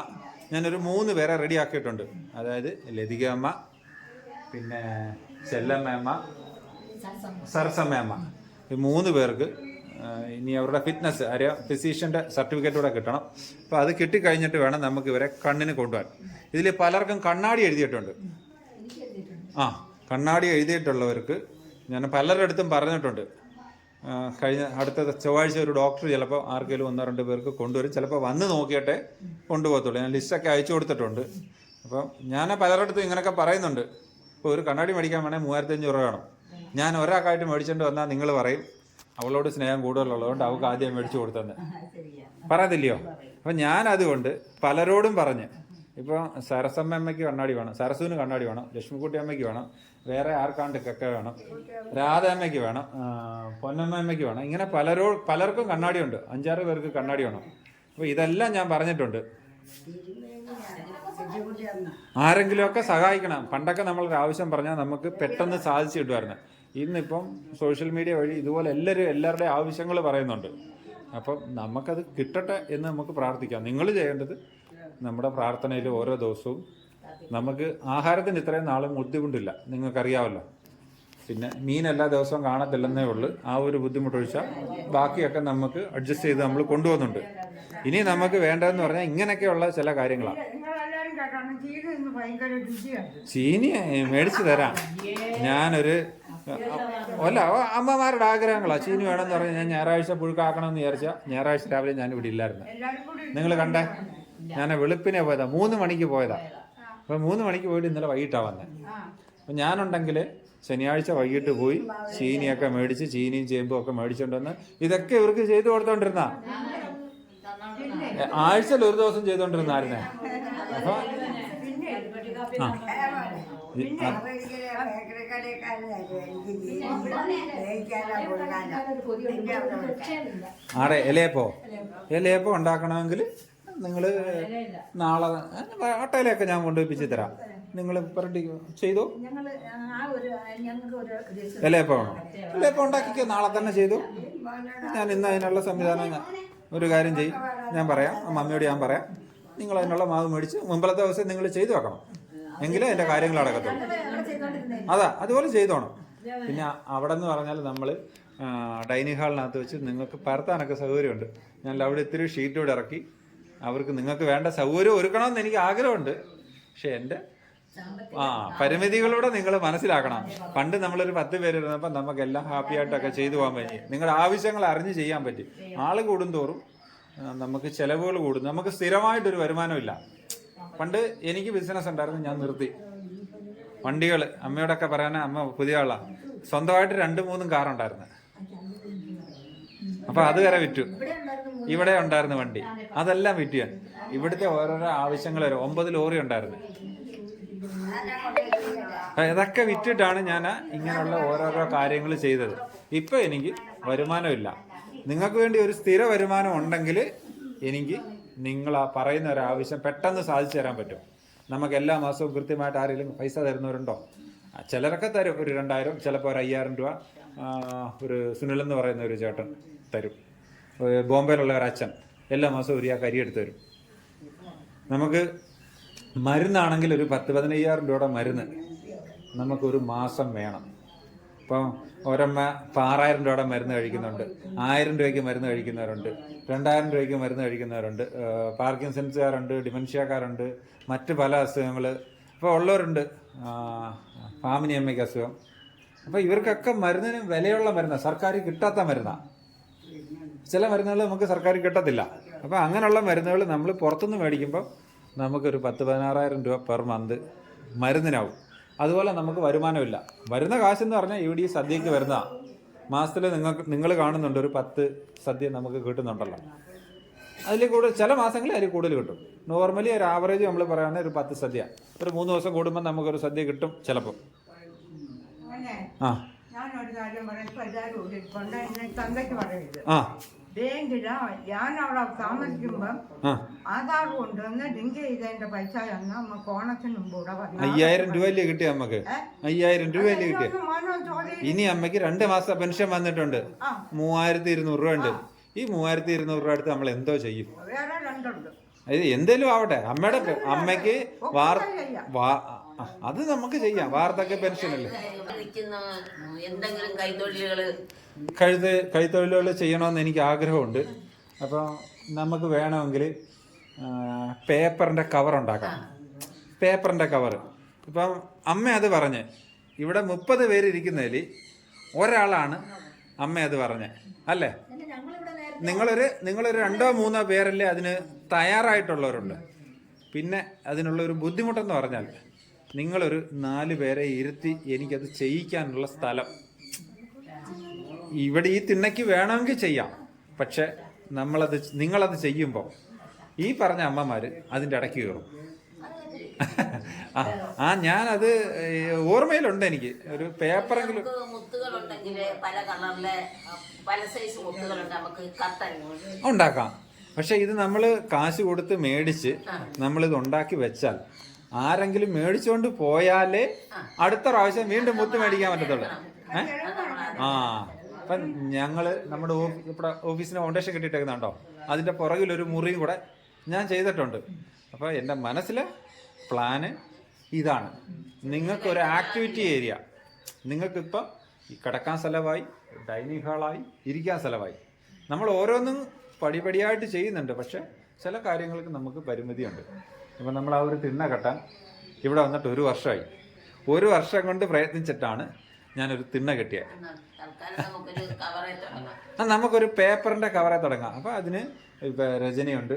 ഞാനൊരു 3 പേരെ റെഡിയാക്കിയിട്ടുണ്ട്. അതായത് ലതിക അമ്മ, പിന്നെ ചെല്ലമ്മയമ്മ, സരസമ്മയമ്മ. ഈ 3 പേർക്ക് ഇനി അവരുടെ ഫിറ്റ്നസ് ഫിസിഷ്യൻ്റെ സർട്ടിഫിക്കറ്റ് കൂടെ കിട്ടണം. അപ്പോൾ അത് കിട്ടിക്കഴിഞ്ഞിട്ട് വേണം നമുക്ക് ഇവരെ കണ്ണിന് കൊണ്ടുപോകാൻ. ഇതിൽ പലർക്കും കണ്ണാടി എഴുതിയിട്ടുണ്ട്. കണ്ണാടി എഴുതിയിട്ടുള്ളവർക്ക് ഞാൻ പലരുടെ അടുത്തും പറഞ്ഞിട്ടുണ്ട്. കഴിഞ്ഞ അടുത്ത ചൊവ്വാഴ്ച ഒരു ഡോക്ടർ ചിലപ്പോൾ ആർക്കെങ്കിലും 1-2 പേർക്ക് കൊണ്ടുവരും. ചിലപ്പോൾ വന്ന് നോക്കിയിട്ടേ കൊണ്ടുപോകത്തുള്ളൂ. ഞാൻ ലിസ്റ്റൊക്കെ അയച്ചു കൊടുത്തിട്ടുണ്ട്. അപ്പം ഞാൻ പലരുടെ അടുത്തും ഇങ്ങനെയൊക്കെ പറയുന്നുണ്ട്. ഇപ്പോൾ ഒരു കണ്ണാടി മേടിക്കാൻ വേണേൽ 3500 രൂപ വേണം. ഞാൻ ഒരാൾക്കായിട്ട് മേടിച്ചുകൊണ്ട് വന്നാൽ നിങ്ങൾ പറയും അവളോട് സ്നേഹം കൂടുതലുള്ളതുകൊണ്ട് അവൾക്ക് ആദ്യം മേടിച്ചു കൊടുത്തെന്ന് പറയത്തില്ലയോ? അപ്പം ഞാൻ അതുകൊണ്ട് പലരോടും പറഞ്ഞ്, ഇപ്പോൾ സരസമ്മയ്ക്ക് കണ്ണാടി വേണം, സരസുവിന് കണ്ണാടി വേണം, ലക്ഷ്മിക്കുട്ടി അമ്മയ്ക്ക് വേണം, വേറെ ആർക്കാണ്ടൊക്കെ വേണം, രാധാമ്മയ്ക്ക് വേണം, പൊന്നമ്മയ്ക്ക് വേണം. ഇങ്ങനെ പലർക്കും കണ്ണാടിയുണ്ട്. 5-6 പേർക്ക് കണ്ണാടി വേണം. അപ്പോൾ ഇതെല്ലാം ഞാൻ പറഞ്ഞിട്ടുണ്ട്. ആരെങ്കിലുമൊക്കെ സഹായിക്കണം. പണ്ടൊക്കെ നമ്മളൊരു ആവശ്യം പറഞ്ഞാൽ നമുക്ക് പെട്ടെന്ന് സാധിച്ചു കിട്ടുമായിരുന്നു. ഇന്നിപ്പം സോഷ്യൽ മീഡിയ വഴി ഇതുപോലെ എല്ലാവരുടെയും ആവശ്യങ്ങൾ പറയുന്നുണ്ട്. അപ്പം നമുക്കത് കിട്ടട്ടെ എന്ന് നമുക്ക് പ്രാർത്ഥിക്കാം. നിങ്ങൾ ചെയ്യേണ്ടത് നമ്മുടെ പ്രാർത്ഥനയിൽ ഓരോ ദിവസവും നമുക്ക് ആഹാരത്തിന് ഇത്രയും നാളും ബുദ്ധിമുട്ടില്ല, നിങ്ങൾക്കറിയാമല്ലോ. പിന്നെ മീൻ എല്ലാ ദിവസവും കാണത്തില്ലെന്നേ ഉള്ളൂ. ആ ഒരു ബുദ്ധിമുട്ടൊഴിച്ചാൽ ബാക്കിയൊക്കെ നമുക്ക് അഡ്ജസ്റ്റ് ചെയ്ത് നമ്മൾ കൊണ്ടുപോകുന്നുണ്ട്. ഇനി നമുക്ക് വേണ്ടതെന്ന് പറഞ്ഞാൽ ഇങ്ങനെയൊക്കെയുള്ള ചില കാര്യങ്ങളാണ്. ചീനി മേടിച്ചു തരാം. ഞാനൊരു അമ്മമാരുടെ ആഗ്രഹങ്ങളാണ്. ചീനി വേണമെന്ന് പറഞ്ഞാൽ ഞാൻ ഞായറാഴ്ച പുഴുക്കാക്കണമെന്ന് വിചാരിച്ചാൽ ഞായറാഴ്ച രാവിലെ ഞാൻ ഇവിടെ ഇല്ലായിരുന്നു. നിങ്ങൾ കണ്ടേ, ഞാൻ വെളുപ്പിനെ പോയതാ, 3 മണിക്ക് പോയതാ. അപ്പോൾ 3 മണിക്ക് പോയിട്ട് ഇന്നലെ വൈകിട്ടാണ് വന്നത്. അപ്പം ഞാനുണ്ടെങ്കിൽ ശനിയാഴ്ച വൈകിട്ട് പോയി ചീനിയൊക്കെ മേടിച്ച്, ചീനിയും ചേമ്പും ഒക്കെ മേടിച്ചുകൊണ്ട് വന്ന് ഇതൊക്കെ ഇവർക്ക് ചെയ്തു കൊടുത്തോണ്ടിരുന്ന. ആഴ്ചയിൽ ഒരു ദിവസം ചെയ്തോണ്ടിരുന്നായിരുന്നേ. അപ്പൊ ആടെ ഇലയപ്പോ ഉണ്ടാക്കണമെങ്കിൽ നിങ്ങൾ നാളെ ഓട്ടയിലൊക്കെ ഞാൻ കൊണ്ടുപോയിപ്പിച്ച് തരാം. നിങ്ങൾ പറട്ടി ചെയ്തോ. ഇലയപ്പം വേണോ? ഇലയപ്പം ഉണ്ടാക്കിക്കോ, നാളെ തന്നെ ചെയ്തു. ഞാൻ ഇന്ന് അതിനുള്ള സംവിധാനം ഒരു കാര്യം ചെയ്യും, ഞാൻ പറയാം, മമ്മിയോട് ഞാൻ പറയാം. നിങ്ങൾ അതിനുള്ള മാവ് മേടിച്ച് മുമ്പത്തെ ദിവസം നിങ്ങൾ ചെയ്തു വെക്കണം, എങ്കിലേ എൻ്റെ കാര്യങ്ങൾ നടക്കത്തുള്ളൂ. അതുപോലെ ചെയ്തോണം. പിന്നെ അവിടെ എന്ന് പറഞ്ഞാൽ നമ്മൾ ഡൈനിങ് ഹാളിനകത്ത് വെച്ച് നിങ്ങൾക്ക് പരത്താനൊക്കെ സൗകര്യമുണ്ട്. ഞാൻ അവിടെ ഇത്തിരി ഷീറ്റോടെ ഇറക്കി അവർക്ക് നിങ്ങൾക്ക് വേണ്ട സൗകര്യം ഒരുക്കണമെന്ന് എനിക്ക് ആഗ്രഹമുണ്ട്. പക്ഷെ എൻ്റെ പരിമിതികളൂടെ നിങ്ങൾ മനസ്സിലാക്കണം. പണ്ട് നമ്മളൊരു 10 പേര് ഇരുന്നപ്പോൾ നമുക്കെല്ലാം ഹാപ്പി ആയിട്ടൊക്കെ ചെയ്തു പോകാൻ പറ്റി. നിങ്ങളുടെ ആവശ്യങ്ങൾ അറിഞ്ഞ് ചെയ്യാൻ പറ്റി. ആള് കൂടുന്തോറും നമുക്ക് ചിലവുകൾ കൂടും. നമുക്ക് സ്ഥിരമായിട്ടൊരു വരുമാനമില്ല. പണ്ട് എനിക്ക് ബിസിനസ് ഉണ്ടായിരുന്നു, ഞാൻ നിർത്തി. വണ്ടികൾ അമ്മയോടൊക്കെ പറയാൻ, അമ്മ പുതിയ ആളാണ്, സ്വന്തമായിട്ട് 2-3 കാറുണ്ടായിരുന്നു. അപ്പൊ അത് വരെ വിറ്റു. ഇവിടെ ഉണ്ടായിരുന്നു വണ്ടി, അതെല്ലാം വിറ്റു ഞാൻ. ഇവിടുത്തെ ഓരോരോ ആവശ്യങ്ങൾ വരെ 9 ലോറി ഉണ്ടായിരുന്നു. ഇതൊക്കെ വിറ്റിട്ടാണ് ഞാൻ ഇങ്ങനെയുള്ള ഓരോരോ കാര്യങ്ങൾ ചെയ്തത്. ഇപ്പൊ എനിക്ക് വരുമാനമില്ല. നിങ്ങൾക്ക് വേണ്ടി ഒരു സ്ഥിര വരുമാനം ഉണ്ടെങ്കിൽ എനിക്ക് നിങ്ങൾ ആ പറയുന്ന ഒരു ആവശ്യം പെട്ടെന്ന് സാധിച്ചു തരാൻ പറ്റും. നമുക്ക് എല്ലാ മാസവും കൃത്യമായിട്ട് ആരെങ്കിലും പൈസ തരുന്നവരുണ്ടോ? ചിലരൊക്കെ തരും, ഒരു 2000, ചിലപ്പോൾ ഒരു 5000 രൂപ. ഒരു സുനിലെന്ന് പറയുന്ന ഒരു ചേട്ടൻ തരും. ബോംബെയിലുള്ള ഒരു അച്ഛൻ എല്ലാ മാസവും ഒരു കരി എടുത്ത് തരും. നമുക്ക് മരുന്നാണെങ്കിൽ ഒരു 10-15,000 രൂപയുടെ മരുന്ന് നമുക്കൊരു മാസം വേണം. ഇപ്പം ഒരമ്മ 6000 രൂപയുടെ മരുന്ന് കഴിക്കുന്നുണ്ട്, 1000 രൂപയ്ക്ക് മരുന്ന് കഴിക്കുന്നവരുണ്ട്, 2000 രൂപയ്ക്ക് മരുന്ന് കഴിക്കുന്നവരുണ്ട്. പാർക്കിൻസൺസുകാരുണ്ട്, ഡിമെൻഷ്യക്കാരുണ്ട്, മറ്റ് പല അസുഖങ്ങൾ ഇപ്പോൾ ഉള്ളവരുണ്ട്. ഫാമിലി അമ്മയ്ക്ക് അസുഖം, അപ്പോൾ ഇവർക്കൊക്കെ മരുന്നിന് വിലയുള്ള മരുന്നാണ്, സർക്കാർ കിട്ടാത്ത മരുന്നാണ്. ചില മരുന്നുകൾ നമുക്ക് സർക്കാർ കിട്ടത്തില്ല. അപ്പോൾ അങ്ങനെയുള്ള മരുന്നുകൾ നമ്മൾ പുറത്തുനിന്ന് മേടിക്കുമ്പോൾ നമുക്കൊരു 10-16,000 രൂപ പെർ മന്ത് മരുന്നിനാവും. അതുപോലെ നമുക്ക് വരുമാനമില്ല. വരുന്ന കാശെന്ന് പറഞ്ഞാൽ ഇവിടെ ഈ സദ്യക്ക് വരുന്നതാണ്. മാസത്തിൽ നിങ്ങൾ കാണുന്നുണ്ട് ഒരു 10 സദ്യ നമുക്ക് കിട്ടുന്നുണ്ടല്ലോ. അതിൽ കൂടുതൽ ചില മാസങ്ങളിൽ അതിൽ കൂടുതൽ കിട്ടും. നോർമലി ഒരു ആവറേജ് നമ്മൾ പറയുകയാണെങ്കിൽ ഒരു 10 സദ്യ, ഒരു 3 ദിവസം കൂടുമ്പോൾ നമുക്കൊരു സദ്യ കിട്ടും ചിലപ്പോൾ. ആ ഞാനൊരു കാര്യം പറയാം. ഇപ്പൊ എല്ലാവരും ഓടിക്കൊണ്ട് എന്നെ തന്തയ്ക്ക് പറയരുത്. ആ ബാങ്കില് ഞാൻ അവിടെ താമസിക്കുമ്പം ആധാർ കൊണ്ടുവന്ന് ലിങ്ക് ചെയ്തതിന്റെ പൈസ തന്ന നമുക്ക് ഓണത്തിന് മുമ്പ് ഇവിടെ 5,000 രൂപയല്ലേ കിട്ടിയ അമ്മക്ക്? 5,000 രൂപയല്ലേ കിട്ടിയ? ചോദ്യം ഇനി അമ്മയ്ക്ക് 2 മാസം പെൻഷൻ വന്നിട്ടുണ്ട്, 3,200 രൂപ ഉണ്ട്. ഈ 3,200 രൂപ എടുത്ത് നമ്മൾ എന്തോ ചെയ്യും? വേറെ രണ്ടുണ്ട്. ഇത് എന്തേലും ആവട്ടെ, അമ്മയ്ക്ക് അത് നമുക്ക് ചെയ്യാം. വാർദ്ധക്യ പെൻഷനല്ലേ. എന്തെങ്കിലും കൈത്തൊഴിലുകള് കൈത്തൊഴിലുകൾ ചെയ്യണമെന്ന് എനിക്ക് ആഗ്രഹമുണ്ട്. അപ്പോൾ നമുക്ക് വേണമെങ്കിൽ പേപ്പറിൻ്റെ കവർ ഉണ്ടാക്കാം. പേപ്പറിൻ്റെ കവർ ഇപ്പം അമ്മ അത് പറഞ്ഞ് ഇവിടെ 30 പേര് ഇരിക്കുന്നതിൽ ഒരാളാണ് അമ്മ അത് പറഞ്ഞ് അല്ലേ? നിങ്ങളൊരു 2-3 പേരല്ലേ അതിന് തയ്യാറായിട്ടുള്ളവരുണ്ട്. പിന്നെ അതിനുള്ളൊരു ബുദ്ധിമുട്ടെന്ന് പറഞ്ഞാൽ നിങ്ങളൊരു 4 പേരെ ഇരുത്തി എനിക്കത് ചെയ്യിക്കാനുള്ള സ്ഥലം ഇവിടെ ഈ തിണ്ണയ്ക്ക് വേണമെങ്കിൽ ചെയ്യാം. പക്ഷെ നിങ്ങളത് ചെയ്യുമ്പോൾ ഈ പറഞ്ഞ അമ്മമാർ അതിൻ്റെ ഇടയ്ക്ക് കയറും. ഞാനത് ഓർമ്മയിലുണ്ട്. എനിക്ക് ഒരു പേപ്പറെങ്കിലും മുത്തുകളുണ്ടെങ്കിൽ പല കളറിലെ പല സൈസ് മുത്തുകളുണ്ട്, നമുക്ക് കത്തൻ ഉണ്ടാക്കാം. പക്ഷെ ഇത് നമ്മൾ കാശ് കൊടുത്ത് മേടിച്ച് നമ്മളിത് ഉണ്ടാക്കി വെച്ചാൽ ആരെങ്കിലും മേടിച്ചുകൊണ്ട് പോയാലേ അടുത്ത പ്രാവശ്യം വീണ്ടും മുത്ത് മേടിക്കാൻ പറ്റത്തുള്ളൂ. അപ്പം നമ്മുടെ ഓഫീസിന് ഫൗണ്ടേഷൻ കെട്ടിയിട്ടേക്കുന്നുണ്ടോ, അതിൻ്റെ പുറകിലൊരു മുറിയും കൂടെ ഞാൻ ചെയ്തിട്ടുണ്ട്. അപ്പോൾ എൻ്റെ മനസ്സിലെ പ്ലാന് ഇതാണ്. നിങ്ങൾക്കൊരു ആക്ടിവിറ്റി ഏരിയ, നിങ്ങൾക്കിപ്പം കിടക്കാൻ സ്ഥലമായി, ഡൈനിങ് ഹാളായി, ഇരിക്കാൻ സ്ഥലമായി. നമ്മൾ ഓരോന്നും പടിപടിയായിട്ട് ചെയ്യുന്നുണ്ട്. പക്ഷെ ചില കാര്യങ്ങൾക്ക് നമുക്ക് പരിമിതിയുണ്ട്. ഇപ്പം നമ്മൾ ആ ഒരു തിണ്ണ കെട്ടാൻ ഇവിടെ വന്നിട്ട് 1 വർഷമായി. 1 വർഷം കൊണ്ട് പ്രയത്നിച്ചിട്ടാണ് ഞാനൊരു തിണ്ണ കെട്ടിയത്. നമുക്കൊരു പേപ്പറിൻ്റെ കവറെ തുടങ്ങാം. അപ്പോൾ അതിന് ഇപ്പം രജനിയുണ്ട്,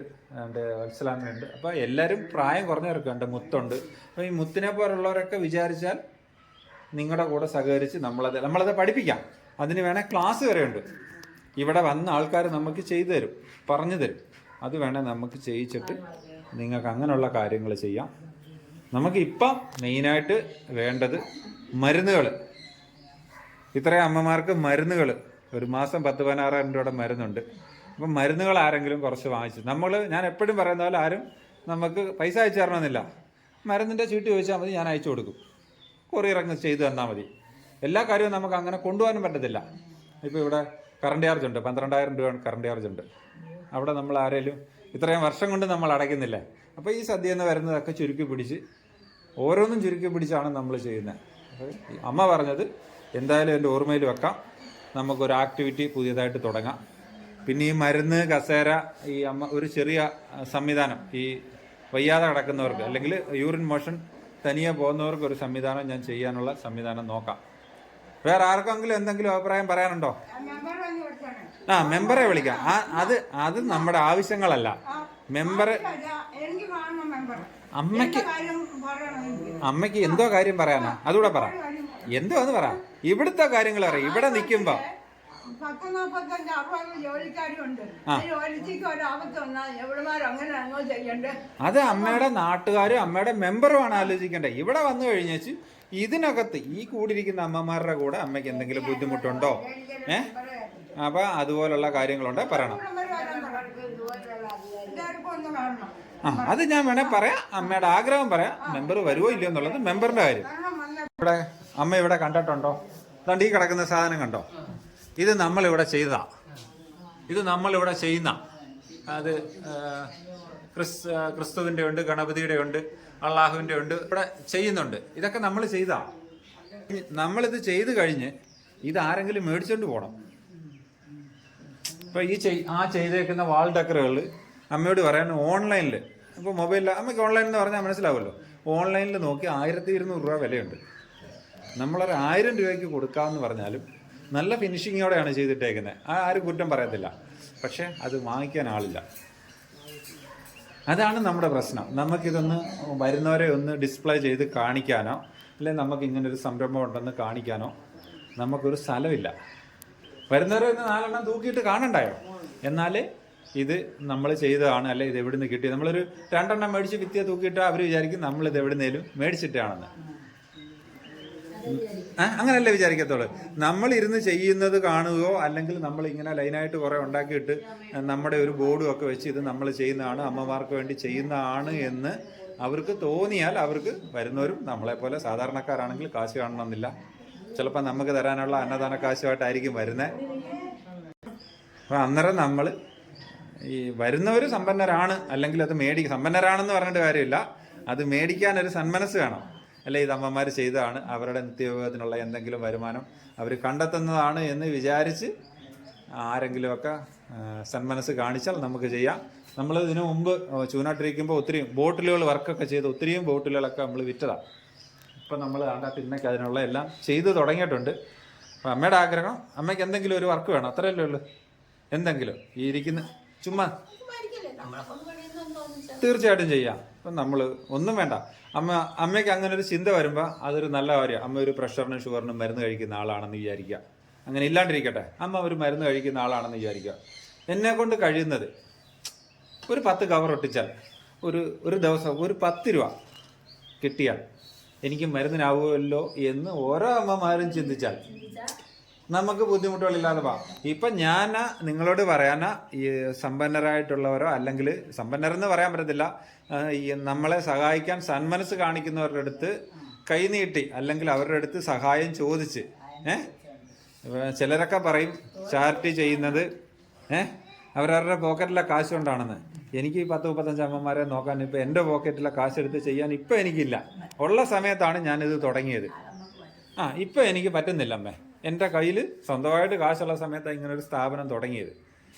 വത്സലാമ്മയുണ്ട്. അപ്പോൾ എല്ലാവരും പ്രായം കുറഞ്ഞവർക്കുണ്ട്, മുത്തുണ്ട്. അപ്പോൾ ഈ മുത്തിനെ പോലുള്ളവരൊക്കെ വിചാരിച്ചാൽ നിങ്ങളുടെ കൂടെ സഹകരിച്ച് നമ്മളത് പഠിപ്പിക്കാം. അതിന് വേണേൽ ക്ലാസ് വരെ ഉണ്ട്. ഇവിടെ വന്ന ആൾക്കാർ നമുക്ക് ചെയ്തു തരും, പറഞ്ഞു തരും. അത് വേണേൽ നമുക്ക് ചെയ്യിച്ചിട്ട് നിങ്ങൾക്ക് അങ്ങനെയുള്ള കാര്യങ്ങൾ ചെയ്യാം. നമുക്കിപ്പം മെയിനായിട്ട് വേണ്ടത് മരുന്നുകൾ. ഇത്രയും അമ്മമാർക്ക് മരുന്നുകൾ ഒരു മാസം 10-16,000 രൂപയുടെ മരുന്നുണ്ട്. അപ്പം മരുന്നുകൾ ആരെങ്കിലും കുറച്ച് വാങ്ങിച്ചു ഞാൻ എപ്പോഴും പറയുന്ന പോലെ ആരും നമുക്ക് പൈസ അയച്ചു തരണമെന്നില്ല. മരുന്നിൻ്റെ ചീട്ട് ചോദിച്ചാൽ മതി, ഞാൻ അയച്ചു കൊടുക്കും. കൊറിയറങ്ങ് ചെയ്ത് തന്നാൽ മതി. എല്ലാ കാര്യവും നമുക്ക് അങ്ങനെ കൊണ്ടുപോകാനും പറ്റത്തില്ല. ഇപ്പോൾ ഇവിടെ കറണ്ട് ചാർജ് ഉണ്ട്, 12,000 രൂപ കറണ്ട് ചാർജ് ഉണ്ട്. അവിടെ നമ്മൾ ആരെങ്കിലും ഇത്രയും വർഷം കൊണ്ട് നമ്മൾ അടയ്ക്കുന്നില്ല. അപ്പോൾ ഈ സദ്യ എന്ന് വരുന്നതൊക്കെ ചുരുക്കി പിടിച്ച് ഓരോന്നും ചുരുക്കി പിടിച്ചാണ് നമ്മൾ ചെയ്യുന്നത്. അമ്മ പറഞ്ഞത് എന്തായാലും എൻ്റെ ഓർമ്മയിൽ വെക്കാം. നമുക്കൊരു ആക്ടിവിറ്റി പുതിയതായിട്ട് തുടങ്ങാം. പിന്നെ ഈ മരുന്ന്, കസേര, ഈ ഒരു ചെറിയ സംവിധാനം ഈ വയ്യാതെ കിടക്കുന്നവർക്ക് അല്ലെങ്കിൽ യൂറിൻ മോഷൻ തനിയെ പോകുന്നവർക്ക് ഒരു സംവിധാനം ഞാൻ ചെയ്യാനുള്ള സംവിധാനം നോക്കാം. വേറെ ആർക്കെങ്കിലും എന്തെങ്കിലും അഭിപ്രായം പറയാനുണ്ടോ? മെമ്പറെ വിളിക്കാം. അത് നമ്മുടെ ആവശ്യങ്ങളല്ല. മെമ്പറെ അമ്മയ്ക്ക് എന്തോ കാര്യം പറയാനാ, അതുകൂടെ പറ. എന്തോ എന്ന് പറ. ഇവിടുത്തെ കാര്യങ്ങൾ പറയാം. ഇവിടെ നിൽക്കുമ്പോ 40-45-60 ജോലിക്കാരുണ്ട്. അത് അമ്മയുടെ നാട്ടുകാരും അമ്മയുടെ മെമ്പറുമാണ് ആലോചിക്കേണ്ടത്. ഇവിടെ വന്നു കഴിഞ്ഞേച്ച് ഇതിനകത്ത് ഈ കൂടിയിരിക്കുന്ന അമ്മമാരുടെ കൂടെ അമ്മയ്ക്ക് എന്തെങ്കിലും ബുദ്ധിമുട്ടുണ്ടോ? അപ്പൊ അതുപോലുള്ള കാര്യങ്ങളുണ്ട് പറയണം. അത് ഞാൻ വേണേ പറയാം. അമ്മയുടെ ആഗ്രഹം പറയാം. മെമ്പർ വരുമോ ഇല്ലയോ എന്നുള്ളത് മെമ്പറിന്റെ കാര്യം. അമ്മ ഇവിടെ കണ്ടിട്ടുണ്ടോ? അതുകൊണ്ട് ഈ കിടക്കുന്ന സാധനം കണ്ടോ? ഇത് നമ്മളിവിടെ ചെയ്യുന്ന അത് ക്രിസ്തുവിൻ്റെ ഉണ്ട്, ഗണപതിയുടെ ഉണ്ട്, അള്ളാഹുവിൻ്റെ ഉണ്ട്, ഇവിടെ ചെയ്യുന്നുണ്ട്. ഇതൊക്കെ നമ്മൾ ചെയ്താ. നമ്മളിത് ചെയ്ത് കഴിഞ്ഞ് ഇതാരെങ്കിലും മേടിച്ചോണ്ട് പോകണം. ഇപ്പൊ ചെയ്തേക്കുന്ന വാൾ ഡെക്കറുകൾ അമ്മയോട് പറയാൻ ഓൺലൈനിൽ, ഇപ്പോൾ മൊബൈലിൽ അമ്മയ്ക്ക് ഓൺലൈൻ എന്ന് പറഞ്ഞാൽ മനസ്സിലാവുമല്ലോ. ഓൺലൈനിൽ നോക്കി 1,200 രൂപ വിലയുണ്ട്. നമ്മളൊരു 1000 രൂപയ്ക്ക് കൊടുക്കാമെന്ന് പറഞ്ഞാലും നല്ല ഫിനിഷിങ്ങോടെയാണ് ചെയ്തിട്ടേക്കുന്നത്. ആരും കുറ്റം പറയത്തില്ല. പക്ഷെ അത് വാങ്ങിക്കാൻ ആളില്ല. അതാണ് നമ്മുടെ പ്രശ്നം. നമുക്കിതൊന്ന് വരുന്നവരെ ഒന്ന് ഡിസ്പ്ലേ ചെയ്ത് കാണിക്കാനോ അല്ലെങ്കിൽ നമുക്ക് ഇങ്ങനൊരു സംരംഭം ഉണ്ടെന്ന് കാണിക്കാനോ നമുക്കൊരു സ്ഥലമില്ല. വരുന്നവരെ ഒന്ന് 4 എണ്ണം തൂക്കിയിട്ട് കാണണ്ടായോ? എന്നാലേ ഇത് നമ്മൾ ചെയ്തതാണ്, അല്ലെ ഇത് എവിടെ നിന്ന് കിട്ടി. നമ്മളൊരു 2 എണ്ണം മേടിച്ച് വിത്തിയെ തൂക്കിയിട്ട് അവർ വിചാരിക്കും നമ്മളിത് എവിടുന്നേലും മേടിച്ചിട്ടാണെന്ന്. അങ്ങനല്ലേ വിചാരിക്കത്തുള്ളൂ. നമ്മൾ ഇരുന്ന് ചെയ്യുന്നത് കാണുകയോ അല്ലെങ്കിൽ നമ്മൾ ഇങ്ങനെ ലൈനായിട്ട് കുറേ ഉണ്ടാക്കിയിട്ട് നമ്മുടെ ഒരു ബോർഡും ഒക്കെ വെച്ച് ഇത് നമ്മൾ ചെയ്യുന്നതാണ്, അമ്മമാർക്ക് വേണ്ടി ചെയ്യുന്നതാണ് എന്ന് അവർക്ക് തോന്നിയാൽ അവർക്ക് വരുന്നവരും നമ്മളെപ്പോലെ സാധാരണക്കാരാണെങ്കിൽ കാശ് കാണണമെന്നില്ല. ചിലപ്പോൾ നമുക്ക് തരാനുള്ള അന്നദാന കാശുമായിട്ടായിരിക്കും വരുന്നത്. അപ്പം അന്നേരം നമ്മൾ ഈ വരുന്നവർ സമ്പന്നരാണ്, അല്ലെങ്കിൽ അത് സമ്പന്നരാണെന്ന് പറഞ്ഞിട്ട് കാര്യമില്ല, അത് മേടിക്കാനൊരു സന്മനസ് വേണം. അല്ലെ ഇത് അമ്മമാർ ചെയ്തതാണ്, അവരുടെ നിത്യോപയോഗത്തിനുള്ള എന്തെങ്കിലും വരുമാനം അവർ കണ്ടെത്തുന്നതാണ് എന്ന് വിചാരിച്ച് ആരെങ്കിലുമൊക്കെ സന്മനസ് കാണിച്ചാൽ നമുക്ക് ചെയ്യാം. നമ്മൾ ഇതിനു മുമ്പ് ചൂനാട്ടിരിക്കുമ്പോൾ ഒത്തിരി ബോട്ടിലുകൾ വർക്കൊക്കെ ചെയ്ത് ഒത്തിരിയും ബോട്ടിലുകളൊക്കെ നമ്മൾ വിറ്റതാണ്. ഇപ്പം നമ്മൾ അതിനകത്ത് ഇന്നൊക്കെ അതിനുള്ള എല്ലാം ചെയ്തു തുടങ്ങിയിട്ടുണ്ട്. അപ്പം അമ്മയുടെ ആഗ്രഹം, അമ്മയ്ക്ക് എന്തെങ്കിലും ഒരു വർക്ക് വേണം, അത്രയല്ലേ ഉള്ളൂ. എന്തെങ്കിലും ഈ ഇരിക്കുന്ന ചുമ്മാ തീർച്ചയായിട്ടും ചെയ്യാം. അപ്പം നമ്മൾ ഒന്നും വേണ്ട. അമ്മയ്ക്ക് അങ്ങനെ ഒരു ചിന്ത വരുമ്പോൾ അതൊരു നല്ല കാര്യം. അമ്മ ഒരു പ്രഷറിനും ഷുഗറിനും മരുന്ന് കഴിക്കുന്ന ആളാണെന്ന് വിചാരിക്കുക. അങ്ങനെ ഇല്ലാണ്ടിരിക്കട്ടെ, അമ്മ ഒരു മരുന്ന് കഴിക്കുന്ന ആളാണെന്ന് വിചാരിക്കുക. എന്നെ കൊണ്ട് കഴിയുന്നത് ഒരു 10 കവർ ഒട്ടിച്ചാൽ ഒരു ദിവസം ഒരു 10 രൂപ കിട്ടിയാൽ എനിക്ക് മരുന്നിനാവുമല്ലോ എന്ന് ഓരോ അമ്മമാരും ചിന്തിച്ചാൽ നമുക്ക് ബുദ്ധിമുട്ടുകളില്ലാതെ പോവാം. ഇപ്പം ഞാൻ നിങ്ങളോട് പറയാനാ, ഈ സമ്പന്നരായിട്ടുള്ളവരോ അല്ലെങ്കിൽ സമ്പന്നരെന്ന് പറയാൻ പറ്റത്തില്ല, ഈ നമ്മളെ സഹായിക്കാൻ സന്മനസ് കാണിക്കുന്നവരുടെ അടുത്ത് കൈനീട്ടി അല്ലെങ്കിൽ അവരുടെ അടുത്ത് സഹായം ചോദിച്ച് ചിലരൊക്കെ പറയും ചാരിറ്റി ചെയ്യുന്നത് അവരവരുടെ പോക്കറ്റിലെ കാശ് കൊണ്ടാണെന്ന്. എനിക്ക് 10-35 അമ്മമാരെ നോക്കാൻ ഇപ്പം എൻ്റെ പോക്കറ്റിലെ കാശെടുത്ത് ചെയ്യാൻ ഇപ്പം എനിക്കില്ല. ഉള്ള സമയത്താണ് ഞാനിത് തുടങ്ങിയത്. ഇപ്പം എനിക്ക് പറ്റുന്നില്ല അമ്മേ. എൻ്റെ കയ്യിൽ സ്വന്തമായിട്ട് കാശുള്ള സമയത്താണ് ഇങ്ങനൊരു സ്ഥാപനം തുടങ്ങിയത്,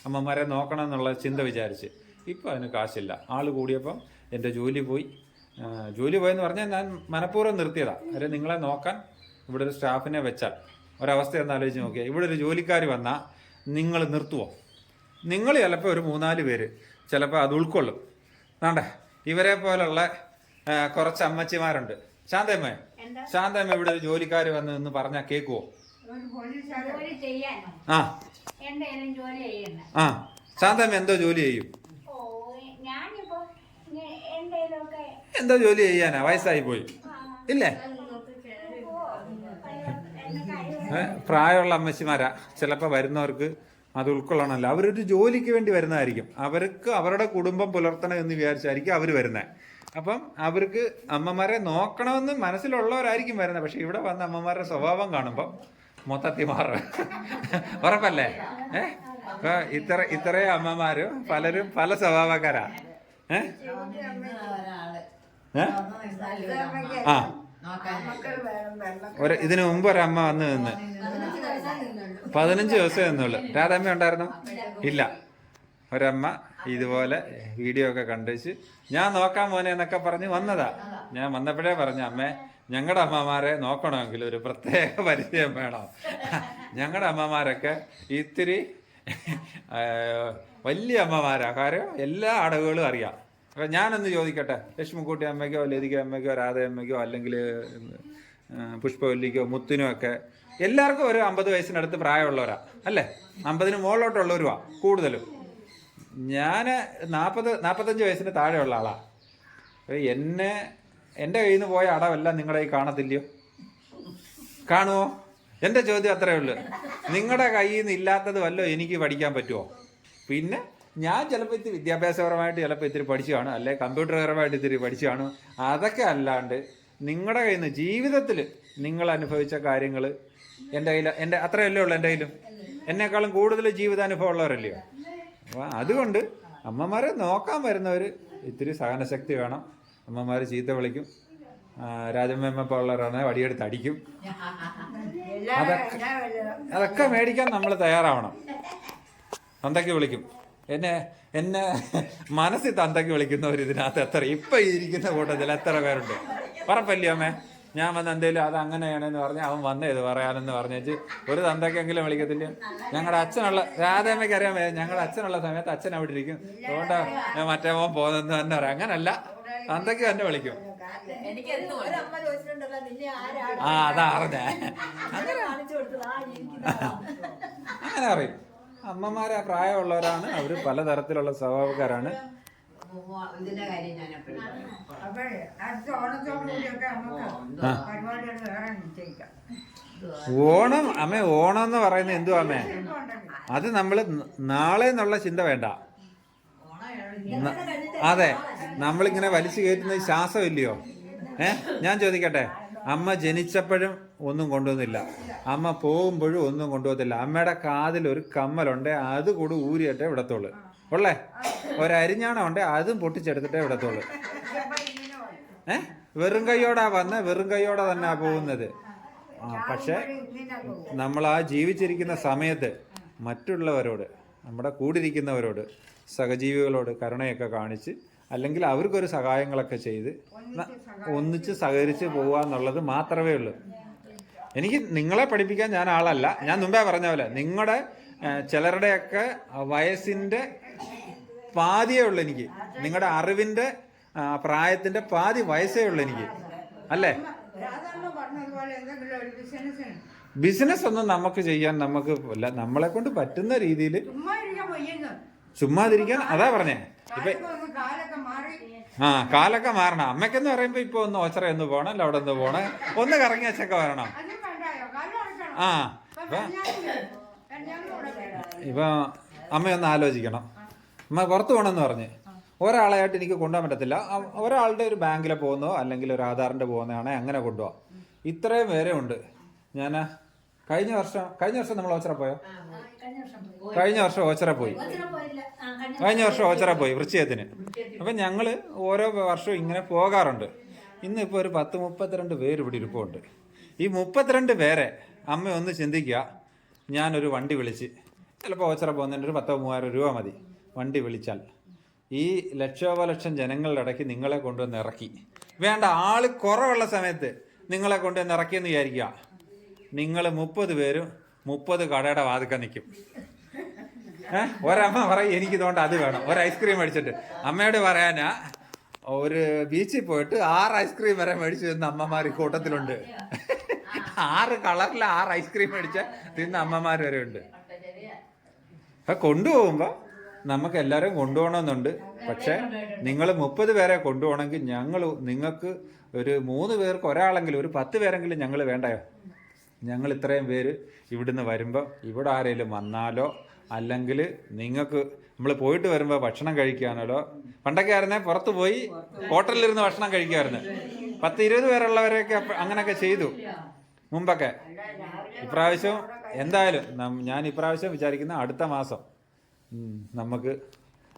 അമ്മമാരെ നോക്കണം എന്നുള്ള ചിന്ത വിചാരിച്ച്. ഇപ്പം അതിന് കാശില്ല. ആൾ കൂടിയപ്പം എൻ്റെ ജോലി പോയെന്ന് പറഞ്ഞാൽ ഞാൻ മനഃപൂർവ്വം നിർത്തിയതാണ്. അല്ലെ നിങ്ങളെ നോക്കാൻ ഇവിടെ ഒരു സ്റ്റാഫിനെ വെച്ചാൽ ഒരവസ്ഥ എന്നാലോചിച്ച് നോക്കിയാൽ, ഇവിടെ ഒരു ജോലിക്കാർ വന്നാൽ നിങ്ങൾ നിർത്തുമോ? നിങ്ങൾ ചിലപ്പോൾ ഒരു 3-4 പേര് ചിലപ്പോൾ അത് ഉൾക്കൊള്ളും. വേണ്ടേ, ഇവരെ പോലുള്ള കുറച്ച് അമ്മച്ചിമാരുണ്ട്. ശാന്തമ്മ ഇവിടെ ഒരു ജോലിക്കാർ വന്ന് എന്ന് പറഞ്ഞാൽ കേൾക്കുമോ? ശാന്തമ്മ എന്തോ ജോലി ചെയ്യും? എന്തോ ജോലി ചെയ്യാനാ? വയസ്സായി പോയി ഇല്ലേ? പ്രായമുള്ള അമ്മച്ചിമാരാ ചിലപ്പോൾ വരുന്നവർക്ക് അത് ഉൾക്കൊള്ളണമല്ലോ. അവരൊരു ജോലിക്ക് വേണ്ടി വരുന്നതായിരിക്കും. അവർക്ക് അവരുടെ കുടുംബം പുലർത്തണം എന്ന് വിചാരിച്ചായിരിക്കും അവർ വരുന്നത്. അപ്പം അവർക്ക് അമ്മമാരെ നോക്കണമെന്ന് മനസ്സിലുള്ളവരായിരിക്കും വരുന്നത്. പക്ഷെ ഇവിടെ വന്ന അമ്മമാരുടെ സ്വഭാവം കാണുമ്പോൾ മൊത്തത്തിൽ മാറും. ഉറപ്പല്ലേ? അപ്പൊ ഇത്രയും അമ്മമാരും പലരും പല സ്വഭാവക്കാരാ. ഇതിനു മുമ്പ് ഒരമ്മ വന്ന് നിന്ന് 15 ദിവസം എന്നുള്ളു. രാധമ്മ ഉണ്ടായിരുന്നു? ഇല്ല. ഒരമ്മ ഇതുപോലെ വീഡിയോ ഒക്കെ കണ്ടുവച്ച് ഞാൻ നോക്കാൻ മോനെ എന്നൊക്കെ പറഞ്ഞ് വന്നതാ. ഞാൻ വന്നപ്പോഴേ പറഞ്ഞു, അമ്മേ ഞങ്ങളുടെ അമ്മമാരെ നോക്കണമെങ്കിൽ ഒരു പ്രത്യേക പരിചയം വേണം. ഞങ്ങളുടെ അമ്മമാരൊക്കെ ഇത്തിരി വലിയ അമ്മമാരാ. കാര്യം എല്ലാ അടവുകളും അറിയാം. അപ്പം ഞാനൊന്ന് ചോദിക്കട്ടെ, ലക്ഷ്മിക്കുട്ടി അമ്മയ്ക്കോ ലതിക അമ്മയ്ക്കോ രാധയമ്മയ്ക്കോ അല്ലെങ്കിൽ പുഷ്പവല്ലിക്കോ മുത്തിനോ ഒക്കെ എല്ലാവർക്കും ഒരു 50 വയസ്സിനടുത്ത് പ്രായമുള്ളവരാ അല്ലേ? 50-ന് മുകളിലോട്ടുള്ളവരുവാ കൂടുതലും. ഞാൻ 40-45 വയസ്സിന് താഴെയുള്ള ആളാ. എൻ്റെ കയ്യിൽ നിന്ന് പോയ അടവെല്ലാം നിങ്ങളുടെ കയ്യിൽ കാണത്തില്ലയോ? കാണുമോ? എൻ്റെ ചോദ്യം അത്രയേ ഉള്ളൂ. നിങ്ങളുടെ കയ്യിൽ നിന്ന് ഇല്ലാത്തത് വല്ലതും എനിക്ക് പഠിക്കാൻ പറ്റുമോ? പിന്നെ ഞാൻ ചിലപ്പോൾ ഇത്തിരി വിദ്യാഭ്യാസപരമായിട്ട് ചിലപ്പോൾ ഇത്തിരി പഠിച്ചു കാണും, അല്ലെ കമ്പ്യൂട്ടർപരമായിട്ട് ഇത്തിരി പഠിച്ചു കാണും. അതൊക്കെ അല്ലാണ്ട് നിങ്ങളുടെ കയ്യിൽ നിന്ന് ജീവിതത്തിൽ നിങ്ങൾ അനുഭവിച്ച കാര്യങ്ങൾ എൻ്റെ അത്രയല്ലേ ഉള്ളൂ. എൻ്റെ കയ്യിലും എന്നെക്കാളും കൂടുതൽ ജീവിതാനുഭവം ഉള്ളവരല്ലയോ? അപ്പോൾ അതുകൊണ്ട് അമ്മമാരെ നോക്കാൻ വരുന്നവർ ഇത്തിരി സഹനശക്തി വേണം. അമ്മമാർ ചീത്ത വിളിക്കും, രാജമ്മ ഉള്ളവരാണ് വടിയെടുത്ത് അടിക്കും. അതൊക്കെ മേടിക്കാൻ നമ്മൾ തയ്യാറാവണം. തന്തയ്ക്ക് വിളിക്കും. എന്നെ മനസ്സിൽ തന്തയ്ക്ക് വിളിക്കുന്നവർ ഇതിനകത്ത് ഇപ്പം ഇരിക്കുന്ന കൂട്ടത്തിൽ എത്ര പേരുണ്ട്? ഉറപ്പല്ലേ അമ്മേ? ഞാൻ വന്ന് എന്തേലും അത് അങ്ങനെയാണെന്ന് പറഞ്ഞ് അവൻ വന്നേ ഇത് പറയാനെന്ന് പറഞ്ഞേച്ച് ഒരു തന്തക്കെങ്കിലും വിളിക്കത്തില്ല. ഞങ്ങളുടെ അച്ഛനുള്ള രാധേമ്മയ്ക്ക് അറിയാൻ വയ്യ, ഞങ്ങളുടെ അച്ഛനുള്ള സമയത്ത് അച്ഛൻ അവിടെ ഇരിക്കും, അതുകൊണ്ടാ ഞാൻ മറ്റേ മോൻ പോകുന്നെന്ന് തന്നെ പറയാം. അങ്ങനല്ല, തന്തയ്ക്ക് തന്നെ വിളിക്കും. എനിക്ക് എന്ത് ഒരമ്മ ചോദിച്ചിട്ടുണ്ടല്ലോ നിന്നെ ആരാണ് ആ അതാ അറിഞ്ഞേ, കാണിച്ചു കൊടുത്തത് ആ ഇരിക്കുന്നതാ. അങ്ങനെ അറിയും. അമ്മമാരെ പ്രായമുള്ളവരാണ്, അവർ പലതരത്തിലുള്ള സ്വഭാവക്കാരാണ്. അപ്പോഴേ അടുത്ത ഓണത്തോടുകൂടിയൊക്കെ നമുക്ക് പരിപാടികൾ വേറെ നിശ്ചയിക്കാം. ഓണം അമ്മേ, ഓണം എന്ന് പറയുന്നത് എന്തുവാ അമ്മേ? അത് നമ്മൾ നാളെ എന്നുള്ള ചിന്ത വേണ്ട. അതെ, നമ്മളിങ്ങനെ വലിച്ചു കയറ്റുന്നത് ശ്വാസമില്ലയോ? ഞാൻ ചോദിക്കട്ടെ, അമ്മ ജനിച്ചപ്പോഴും ഒന്നും കൊണ്ടുവന്നില്ല, അമ്മ പോകുമ്പോഴും ഒന്നും കൊണ്ടുപോകത്തില്ല. അമ്മയുടെ കാതിൽ ഒരു കമ്മലുണ്ട്, അത് കൂടെ ഊരിയിട്ടേ വിടത്തുള്ളു. ഉള്ളേ ഒരരിഞ്ഞാണം ഉണ്ട്, അതും പൊട്ടിച്ചെടുത്തിട്ടേ വിടത്തുള്ളു. വെറും കൈയോടാ വന്ന് വെറും കൈയോടെ തന്നെ പോകുന്നത്. പക്ഷെ നമ്മൾ ആ ജീവിച്ചിരിക്കുന്ന സമയത്ത് മറ്റുള്ളവരോട്, നമ്മുടെ കൂടിരിക്കുന്നവരോട്, സഹജീവികളോട് കരുണയൊക്കെ കാണിച്ച്, അല്ലെങ്കിൽ അവർക്കൊരു സഹായങ്ങളൊക്കെ ചെയ്ത് ഒന്നിച്ച് സഹകരിച്ച് പോവുക എന്നുള്ളത് മാത്രമേ ഉള്ളൂ. എനിക്ക് നിങ്ങളെ പഠിപ്പിക്കാൻ ഞാൻ ആളല്ല. ഞാൻ മുമ്പേ പറഞ്ഞ പോലെ നിങ്ങളുടെ ചിലരുടെയൊക്കെ വയസ്സിൻ്റെ പാതിയേ ഉള്ളൂ എനിക്ക്, നിങ്ങളുടെ അറിവിൻ്റെ പ്രായത്തിൻ്റെ പാതി വയസ്സേ ഉള്ളൂ എനിക്ക്, അല്ലേ? ബിസിനസ് ഒന്നും നമുക്ക് ചെയ്യാൻ നമുക്ക് നമ്മളെ കൊണ്ട് പറ്റുന്ന രീതിയിൽ ചുമ്മാതിരിക്കാൻ, അതാ പറഞ്ഞേ. ഇപ്പൊ കാലൊക്കെ മാറണം. അമ്മയ്ക്കെന്ന് പറയുമ്പോ ഇപ്പൊ ഒന്ന് ഓച്ചറ ഒന്ന് പോകണം, അല്ല അവിടെ ഒന്ന് പോകണം, ഒന്ന് കറങ്ങി വെച്ചൊക്കെ വരണം. ഇപ്പൊ അമ്മയൊന്ന് ആലോചിക്കണം. അമ്മ പുറത്ത് പോകണമെന്ന് പറഞ്ഞ് ഒരാളായിട്ട് എനിക്ക് കൊണ്ടുപോകാൻ പറ്റത്തില്ല. ഒരാളുടെ ഒരു ബാങ്കിലെ പോകുന്നോ അല്ലെങ്കിൽ ഒരു ആധാറിന്റെ പോകുന്നതാണെങ്കിൽ അങ്ങനെ കൊണ്ടുപോകാം. ഇത്രയും പേരെ ഉണ്ട്. ഞാൻ കഴിഞ്ഞ വർഷം നമ്മൾ ഓച്ചറ പോയോ? കഴിഞ്ഞ വർഷം ഓച്ചറ പോയി. വൃശ്ചികത്തിന്. അപ്പം ഞങ്ങൾ ഓരോ വർഷവും ഇങ്ങനെ പോകാറുണ്ട്. ഇന്നിപ്പോൾ ഒരു 32 പേര് ഇവിടെ ഇരിപ്പുണ്ട്. ഈ 32 പേരെ അമ്മ ഒന്ന് ചിന്തിക്കുക. ഞാനൊരു വണ്ടി വിളിച്ച്, ചിലപ്പോൾ ഓച്ചറ പോകുന്നതിന് ഒരു 10,000-3000 രൂപ മതി. വണ്ടി വിളിച്ചാൽ ഈ ലക്ഷോപലക്ഷം ജനങ്ങളുടെ ഇടയ്ക്ക് നിങ്ങളെ കൊണ്ടുവന്ന് ഇറക്കി, വേണ്ട ആള് കുറവുള്ള സമയത്ത് നിങ്ങളെ കൊണ്ടുവന്ന് ഇറക്കിയെന്ന് വിചാരിക്കുക. നിങ്ങൾ 30 പേരും 30 കടയുടെ വാതിക്ക നിൽക്കും. ഒരമ്മ പറയും എനിക്ക് ഇതുകൊണ്ട് അത് വേണം, ഒരു ഐസ്ക്രീം മേടിച്ചിട്ട്. അമ്മയോട് പറയാനാ ഒരു ബീച്ചിൽ പോയിട്ട് 6 ഐസ്ക്രീം വരെ മേടിച്ചു തിന്ന അമ്മമാർ കൂട്ടത്തിലുണ്ട്. 6 കളറിൽ 6 ഐസ്ക്രീം മേടിച്ച തിന്ന അമ്മമാർ വരെ ഉണ്ട്. അപ്പൊ കൊണ്ടുപോകുമ്പോ നമുക്ക് എല്ലാവരും കൊണ്ടുപോകണമെന്നുണ്ട്. പക്ഷെ നിങ്ങൾ 30 പേരെ കൊണ്ടുപോകണമെങ്കിൽ നിങ്ങൾക്ക് ഒരു 3 പേർക്ക് ഒരാളെങ്കിലും, ഒരു 10 പേരെങ്കിലും ഞങ്ങൾ വേണ്ടയോ? ഞങ്ങൾ ഇത്രയും പേര് ഇവിടുന്ന് വരുമ്പോൾ ഇവിടെ ആരെങ്കിലും വന്നാലോ, അല്ലെങ്കിൽ നിങ്ങൾക്ക് നമ്മൾ പോയിട്ട് വരുമ്പോൾ ഭക്ഷണം കഴിക്കാനോ. പണ്ടൊക്കെ ആയിരുന്നേ പുറത്ത് പോയി ഹോട്ടലിലിരുന്ന് ഭക്ഷണം കഴിക്കുമായിരുന്നു. 10-20 പേരുള്ളവരെയൊക്കെ അങ്ങനെയൊക്കെ ചെയ്തു മുമ്പൊക്കെ. ഇപ്രാവശ്യം എന്തായാലും ഞാൻ ഇപ്രാവശ്യം വിചാരിക്കുന്ന അടുത്ത മാസം നമുക്ക്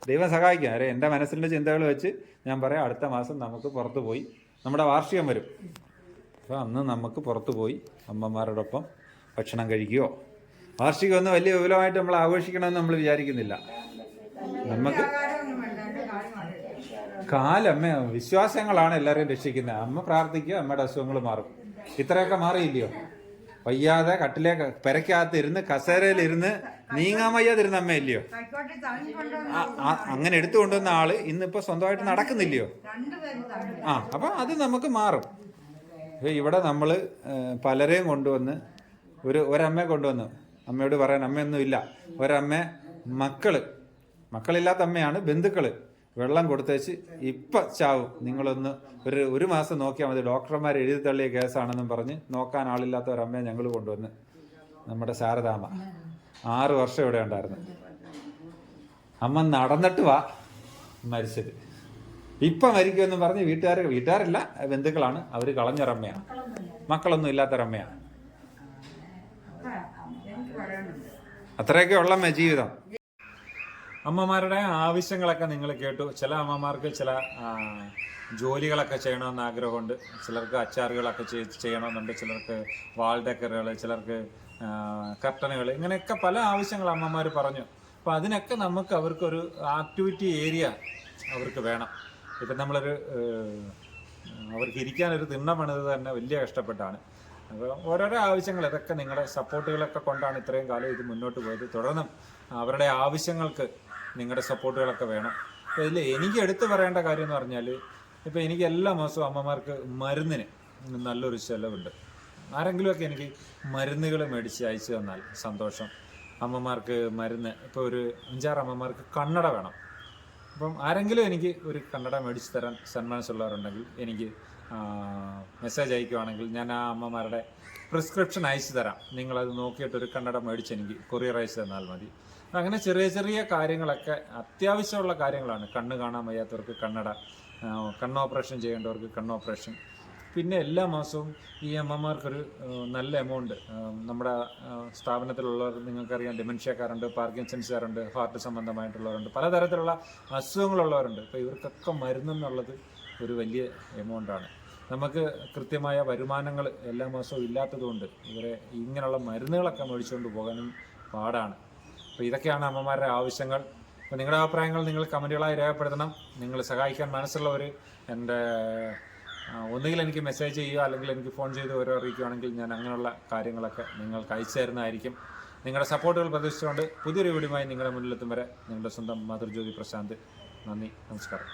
ദൈവം സഹായിക്കാം. എൻ്റെ മനസ്സിൻ്റെ ചിന്തകൾ വെച്ച് ഞാൻ പറയാം, അടുത്ത മാസം നമുക്ക് പുറത്ത് പോയി നമ്മുടെ വാർഷികം വരും. അപ്പോൾ അന്ന് നമുക്ക് പുറത്ത് പോയി അമ്മമാരോടൊപ്പം ഭക്ഷണം കഴിക്കുകയോ, വാർഷികം ഒന്നും വലിയ വിപുലമായിട്ട് നമ്മൾ ആഘോഷിക്കണമെന്ന് നമ്മൾ വിചാരിക്കുന്നില്ല. നമുക്ക് കാലമ്മ വിശ്വാസങ്ങളാണ് എല്ലാവരെയും രക്ഷിക്കുന്നത്. അമ്മ പ്രാർത്ഥിക്കുക, അമ്മയുടെ അസുഖങ്ങൾ മാറും. ഇത്രയൊക്കെ മാറിയില്ലയോ? വയ്യാതെ കട്ടിലേക്ക് പെരക്കകത്ത് ഇരുന്ന് കസേരയിലിരുന്ന് നീങ്ങാൻ വയ്യാതിരുന്ന അമ്മയില്ലയോ? അങ്ങനെ എടുത്തു കൊണ്ടുവന്ന ആള് ഇന്നിപ്പോ സ്വന്തമായിട്ട് നടക്കുന്നില്ലയോ? അപ്പൊ അത് നമുക്ക് മാറും. ഇവിടെ നമ്മൾ പലരെയും കൊണ്ടുവന്ന് ഒരമ്മയെ കൊണ്ടുവന്നു. അമ്മയോട് പറയാൻ അമ്മയൊന്നും ഇല്ല. ഒരമ്മ മക്കളില്ലാത്ത അമ്മയാണ്. ബന്ധുക്കള് വെള്ളം കൊടുത്തേച്ച് ഇപ്പം ചാവും, നിങ്ങളൊന്ന് ഒരു മാസം നോക്കിയാൽ മതി, ഡോക്ടർമാർ എഴുതി തള്ളിയ കേസാണെന്നും പറഞ്ഞ് നോക്കാൻ ആളില്ലാത്ത ഒരമ്മയെ ഞങ്ങൾ കൊണ്ടുവന്ന്. നമ്മുടെ ശാരദാമ്മ 6 വർഷം ഇവിടെ ഉണ്ടായിരുന്നു. അമ്മ നടന്നിട്ട് മരിച്ചത്. ഇപ്പം മരിക്കുമെന്ന് പറഞ്ഞ് വീട്ടുകാരല്ല, ബന്ധുക്കളാണ്. അവർ കളഞ്ഞൊരമ്മയാണ്, മക്കളൊന്നും ഇല്ലാത്തൊരമ്മയാണ്. അത്രയൊക്കെ ഉള്ളമ്മ ജീവിതം. അമ്മമാരുടെ ആവശ്യങ്ങളൊക്കെ നിങ്ങൾ കേട്ടു. ചില അമ്മമാർക്ക് ചില ജോലികളൊക്കെ ചെയ്യണമെന്ന് ആഗ്രഹമുണ്ട്. ചിലർക്ക് അച്ചാറുകളൊക്കെ ചെയ്യണമെന്നുണ്ട്, ചിലർക്ക് വാൾ ഡെക്കറുകൾ, ചിലർക്ക് കർട്ടനുകൾ, ഇങ്ങനെയൊക്കെ പല ആവശ്യങ്ങൾ അമ്മമാർ പറഞ്ഞു. അപ്പോൾ അതിനൊക്കെ നമുക്ക് അവർക്കൊരു ആക്ടിവിറ്റി ഏരിയ അവർക്ക് വേണം. ഇപ്പം നമ്മളൊരു അവർക്ക് ഇരിക്കാനൊരു തിണ്ണ പണിത് തന്നെ വലിയ കഷ്ടപ്പെട്ടാണ്. അപ്പോൾ ഓരോരോ ആവശ്യങ്ങൾ, ഇതൊക്കെ നിങ്ങളുടെ സപ്പോർട്ടുകളൊക്കെ കൊണ്ടാണ് ഇത്രയും കാലം ഇത് മുന്നോട്ട് പോയത്. തുടർന്നും അവരുടെ ആവശ്യങ്ങൾക്ക് നിങ്ങളുടെ സപ്പോർട്ടുകളൊക്കെ വേണം. അപ്പോൾ ഇതിൽ എനിക്ക് എടുത്തു പറയേണ്ട കാര്യം എന്ന് പറഞ്ഞാൽ, ഇപ്പോൾ എനിക്ക് എല്ലാ മാസവും അമ്മമാർക്ക് മരുന്നിന് നല്ലൊരു ചിലവുണ്ട്. ആരെങ്കിലുമൊക്കെ എനിക്ക് മരുന്നുകൾ മേടിച്ച് അയച്ചു തന്നാൽ സന്തോഷം. അമ്മമാർക്ക് മരുന്ന്, ഇപ്പോൾ ഒരു 5-6 അമ്മമാർക്ക് കണ്ണട വേണം. അപ്പം ആരെങ്കിലും എനിക്ക് ഒരു കണ്ണട മേടിച്ച് തരാൻ സന്മനസ്സുള്ളവരുണ്ടെങ്കിൽ എനിക്ക് മെസ്സേജ് അയക്കുവാണെങ്കിൽ ഞാൻ ആ അമ്മമാരുടെ പ്രിസ്ക്രിപ്ഷൻ അയച്ചു തരാം. നിങ്ങളത് നോക്കിയിട്ടൊരു കണ്ണട മേടിച്ച് എനിക്ക് കൊറിയർ അയച്ചു തന്നാൽ മതി. അങ്ങനെ ചെറിയ ചെറിയ കാര്യങ്ങളൊക്കെ അത്യാവശ്യമുള്ള കാര്യങ്ങളാണ്. കണ്ണ് കാണാൻ വയ്യാത്തവർക്ക് കണ്ണട, കണ്ണ് ഓപ്പറേഷൻ ചെയ്യേണ്ടവർക്ക് കണ്ണ് ഓപ്പറേഷൻ. പിന്നെ എല്ലാ മാസവും ഈ അമ്മമാർക്കൊരു നല്ല എമൗണ്ട് നമ്മുടെ സ്ഥാപനത്തിലുള്ളവർ, നിങ്ങൾക്കറിയാം, ഡിമെൻഷ്യക്കാരുണ്ട്, പാർക്കിൻസൺസുകാരുണ്ട്, ഹാർട്ട് സംബന്ധമായിട്ടുള്ളവരുണ്ട്, പലതരത്തിലുള്ള അസുഖങ്ങളുള്ളവരുണ്ട്. അപ്പോൾ ഇവർക്കൊക്കെ മരുന്നെന്നുള്ളത് ഒരു വലിയ എമൗണ്ടാണ്. നമുക്ക് കൃത്യമായ വരുമാനങ്ങൾ എല്ലാ മാസവും ഇല്ലാത്തതുകൊണ്ട് ഇവരെ ഇങ്ങനെയുള്ള മരുന്നുകളൊക്കെ മേടിച്ചുകൊണ്ട് പോകാനും പാടാണ്. അപ്പോൾ ഇതൊക്കെയാണ് അമ്മമാരുടെ ആവശ്യങ്ങൾ. അപ്പോൾ നിങ്ങളുടെ അഭിപ്രായങ്ങൾ നിങ്ങൾ കമൻറ്റുകളായി രേഖപ്പെടുത്തണം. നിങ്ങൾ സഹായിക്കാൻ മനസ്സുള്ളവർ എൻ്റെ ഒന്നുകിൽ എനിക്ക് മെസ്സേജ് ചെയ്യുക, അല്ലെങ്കിൽ എനിക്ക് ഫോൺ ചെയ്ത് ഓരോ അറിയിക്കുകയാണെങ്കിൽ ഞാൻ അങ്ങനെയുള്ള കാര്യങ്ങളൊക്കെ നിങ്ങൾക്ക് അയച്ചു തരുന്നതായിരിക്കും. നിങ്ങളുടെ സപ്പോർട്ടുകൾ പ്രതീക്ഷിച്ചുകൊണ്ട് പുതിയൊരു വീഡിയോയുമായി നിങ്ങളുടെ മുന്നിലെത്തും വരെ നിങ്ങളുടെ സ്വന്തം മാതൃജ്യോതി പ്രശാന്ത്. നന്ദി, നമസ്കാരം.